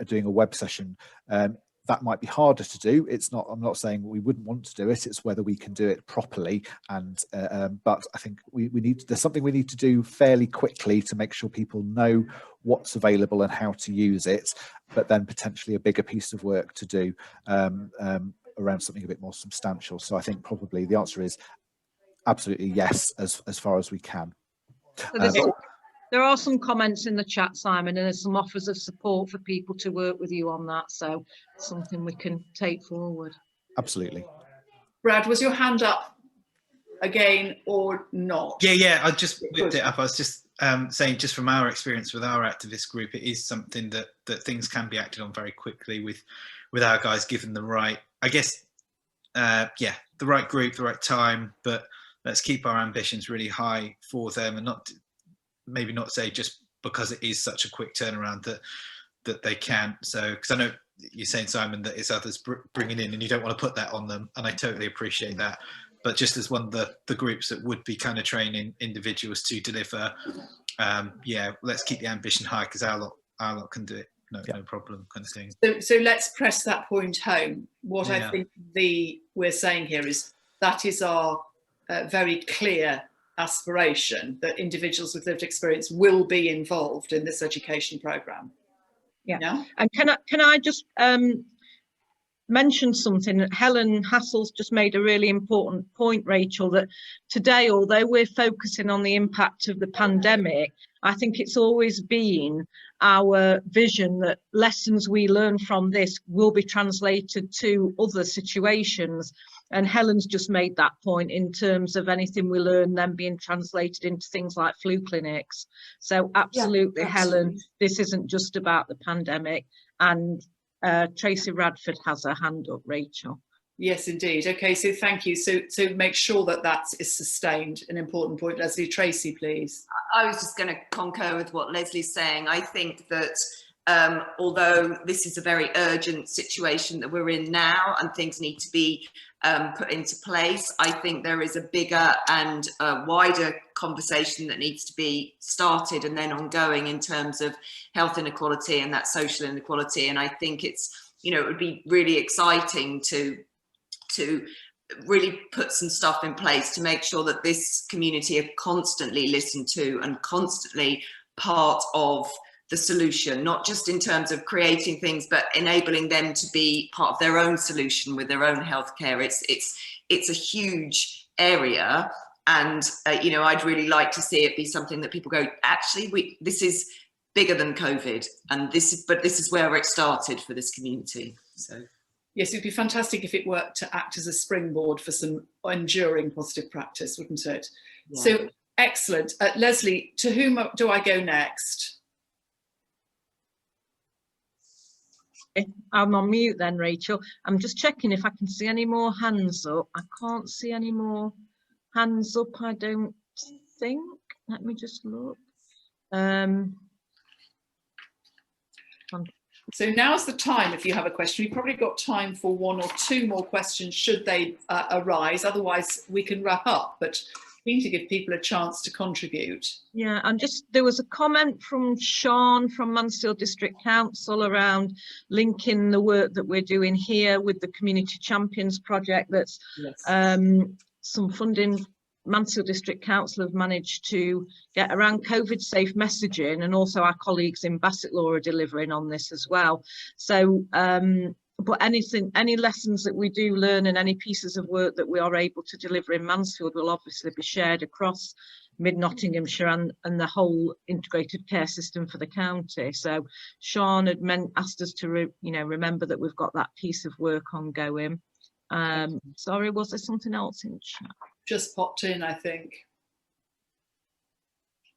doing a web session, that might be harder to do. I'm not saying we wouldn't want to do it, it's whether we can do it properly. And but I think there's something we need to do fairly quickly to make sure people know what's available and how to use it, but then potentially a bigger piece of work to do around something a bit more substantial. So I think probably the answer is absolutely yes, as far as we can. So there are some comments in the chat, Simon, and there's some offers of support for people to work with you on that. So something we can take forward. Absolutely. Brad, was your hand up again or not? Yeah, I just whipped it up. I was just saying, just from our experience with our activist group, it is something that things can be acted on very quickly with our guys given the right, I guess, the right group, the right time, but let's keep our ambitions really high for them, and maybe not say just because it is such a quick turnaround that they can. So, because I know you're saying, Simon, that it's others bringing in, and you don't want to put that on them, and I totally appreciate that. But just as one of the groups that would be kind of training individuals to deliver, let's keep the ambition high, because our lot can do it, no problem, kind of thing. So let's press that point home. What I think we're saying here is that is our very clear aspiration, that individuals with lived experience will be involved in this education programme. Yeah. And can I just mention something that Helen Hassell's just made a really important point, Rachel, that today, although we're focusing on the impact of the pandemic, I think it's always been our vision that lessons we learn from this will be translated to other situations. And Helen's just made that point in terms of anything we learn then being translated into things like flu clinics. So absolutely, Helen, this isn't just about the pandemic. And Tracy Radford has her hand up, Rachel. Yes, indeed. Okay, so thank you. So make sure that is sustained, an important point. Leslie, Tracy, please. I was just going to concur with what Leslie's saying. I think that although this is a very urgent situation that we're in now and things need to be put into place, I think there is a bigger and wider conversation that needs to be started and then ongoing in terms of health inequality and that social inequality. And I think it's, it would be really exciting to really put some stuff in place to make sure that this community are constantly listened to and constantly part of the solution, not just in terms of creating things, but enabling them to be part of their own solution with their own healthcare. It's a huge area, and you know, I'd really like to see it be something that people go, actually, this is bigger than COVID, and this is where it started for this community. So. Yes, it'd be fantastic if it worked to act as a springboard for some enduring positive practice, wouldn't it? Yeah. So, excellent. Leslie, to whom do I go next? I'm on mute then, Rachel. I'm just checking if I can see any more hands up. I can't see any more hands up, I don't think. Let me just look. So now's the time if you have a question. We've probably got time for 1 or 2 more questions should they arise. Otherwise, we can wrap up, but we need to give people a chance to contribute. Yeah, and there was a comment from Sean from Mansfield District Council around linking the work that we're doing here with the Community Champions project. That's some funding Mansfield District Council have managed to get around COVID safe messaging, and also our colleagues in Bassetlaw are delivering on this as well. So but any lessons that we do learn and any pieces of work that we are able to deliver in Mansfield will obviously be shared across Mid Nottinghamshire and the whole integrated care system for the county. So Sean had asked us to remember that we've got that piece of work ongoing. Sorry, was there something else in chat? Just popped in, I think.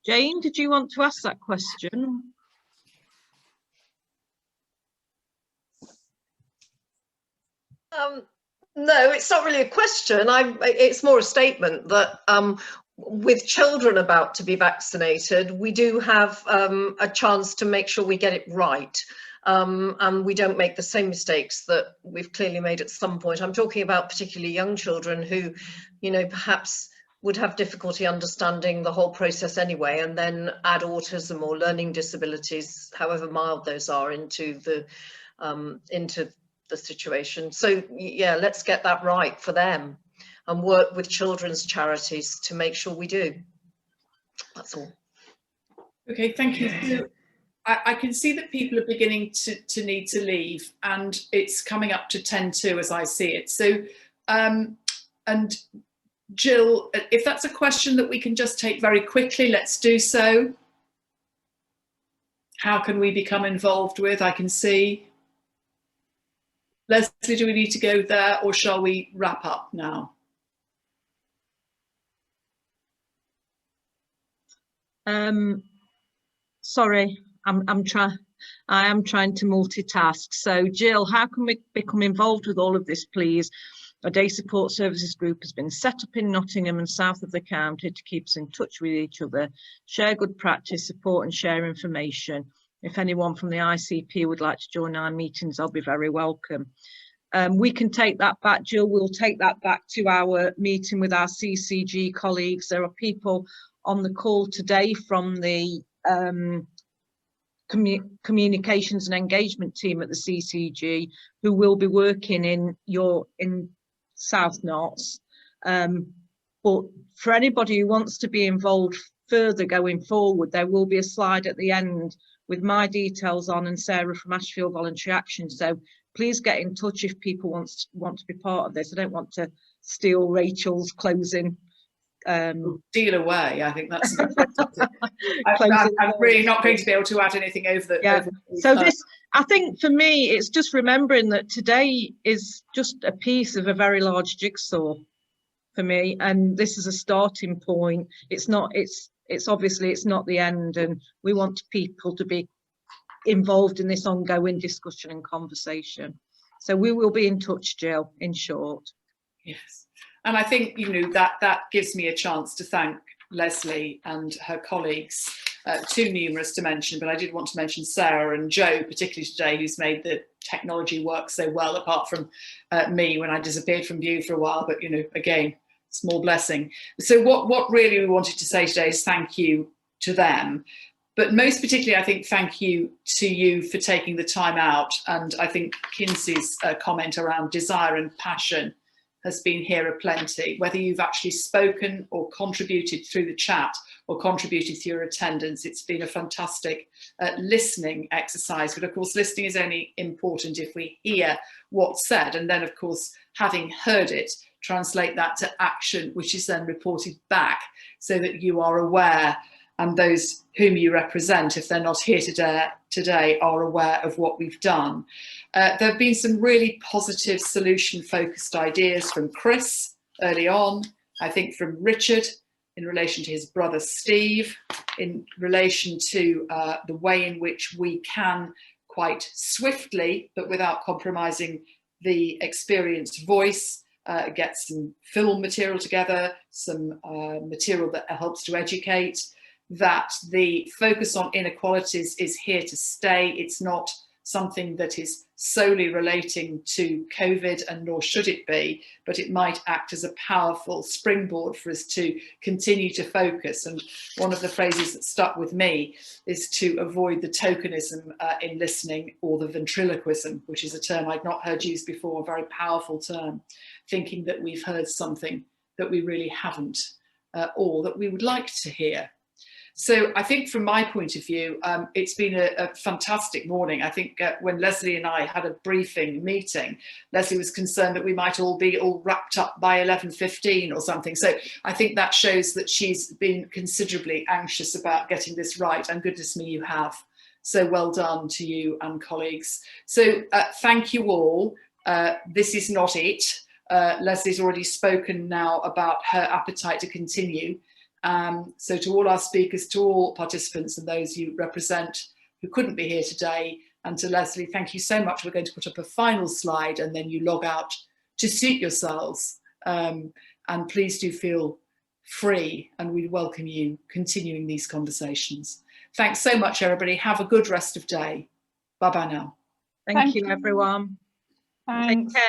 Jane, did you want to ask that question? No, it's not really a question. It's more a statement that with children about to be vaccinated, we do have a chance to make sure we get it right. And we don't make the same mistakes that we've clearly made at some point. I'm talking about particularly young children who, perhaps would have difficulty understanding the whole process anyway, and then add autism or learning disabilities, however mild those are, into the situation. So yeah, let's get that right for them and work with children's charities to make sure we do. That's all. Okay, thank you. I can see that people are beginning to need to leave, and it's coming up to 10:02 as I see it. So, and Jill, if that's a question that we can just take very quickly, let's do so. How can we become involved with? I can see. Leslie, do we need to go there, or shall we wrap up now? Sorry. I am trying to multitask. So Jill, how can we become involved with all of this, please? A day support services group has been set up in Nottingham and south of the county to keep us in touch with each other, share good practice, support and share information. If anyone from the ICP would like to join our meetings, I'll be very welcome. We can take that back, Jill. We'll take that back to our meeting with our CCG colleagues. There are people on the call today from the communications and engagement team at the CCG who will be working in South Notts. But for anybody who wants to be involved further going forward, there will be a slide at the end with my details on and Sarah from Ashfield Voluntary Action. So please get in touch if people want to be part of this. I don't want to steal Rachel's closing. Deal away. I think that's. I'm really not going to be able to add anything over the. Yeah. So this, I think, for me, it's just remembering that today is just a piece of a very large jigsaw for me, and this is a starting point. It's not. It's obviously it's not the end, and we want people to be involved in this ongoing discussion and conversation. So we will be in touch, Jill. In short. Yes. And I think, that gives me a chance to thank Leslie and her colleagues, too numerous to mention, but I did want to mention Sarah and Joe, particularly today, who's made the technology work so well, apart from me when I disappeared from view for a while, but, again, small blessing. So what really we wanted to say today is thank you to them. But most particularly, I think, thank you to you for taking the time out. And I think Kinsey's comment around desire and passion has been here aplenty, whether you've actually spoken or contributed through the chat or contributed through your attendance. It's been a fantastic listening exercise, but of course listening is only important if we hear what's said, and then of course having heard it, translate that to action, which is then reported back so that you are aware, and those whom you represent, if they're not here today, are aware of what we've done. There have been some really positive solution-focused ideas from Chris early on, I think from Richard in relation to his brother Steve, in relation to the way in which we can quite swiftly, but without compromising the experienced voice, get some film material together, some material that helps to educate, that the focus on inequalities is here to stay. It's not something that is solely relating to COVID, and nor should it be, but it might act as a powerful springboard for us to continue to focus. And one of the phrases that stuck with me is to avoid the tokenism in listening, or the ventriloquism, which is a term I'd not heard used before, a very powerful term, thinking that we've heard something that we really haven't, or that we would like to hear. So I think from my point of view, it's been a fantastic morning. I think when Leslie and I had a briefing meeting, Leslie was concerned that we might all be wrapped up by 11:15 or something. So I think that shows that she's been considerably anxious about getting this right, and goodness me, you have. So well done to you and colleagues. So thank you all. This is not it. Leslie's already spoken now about her appetite to continue. So to all our speakers, to all participants and those you represent who couldn't be here today, and to Leslie, thank you so much. We're going to put up a final slide and then you log out to suit yourselves. And please do feel free, and we welcome you continuing these conversations. Thanks so much, everybody. Have a good rest of day. Bye-bye now. Thank you, everyone. Thanks. Take care.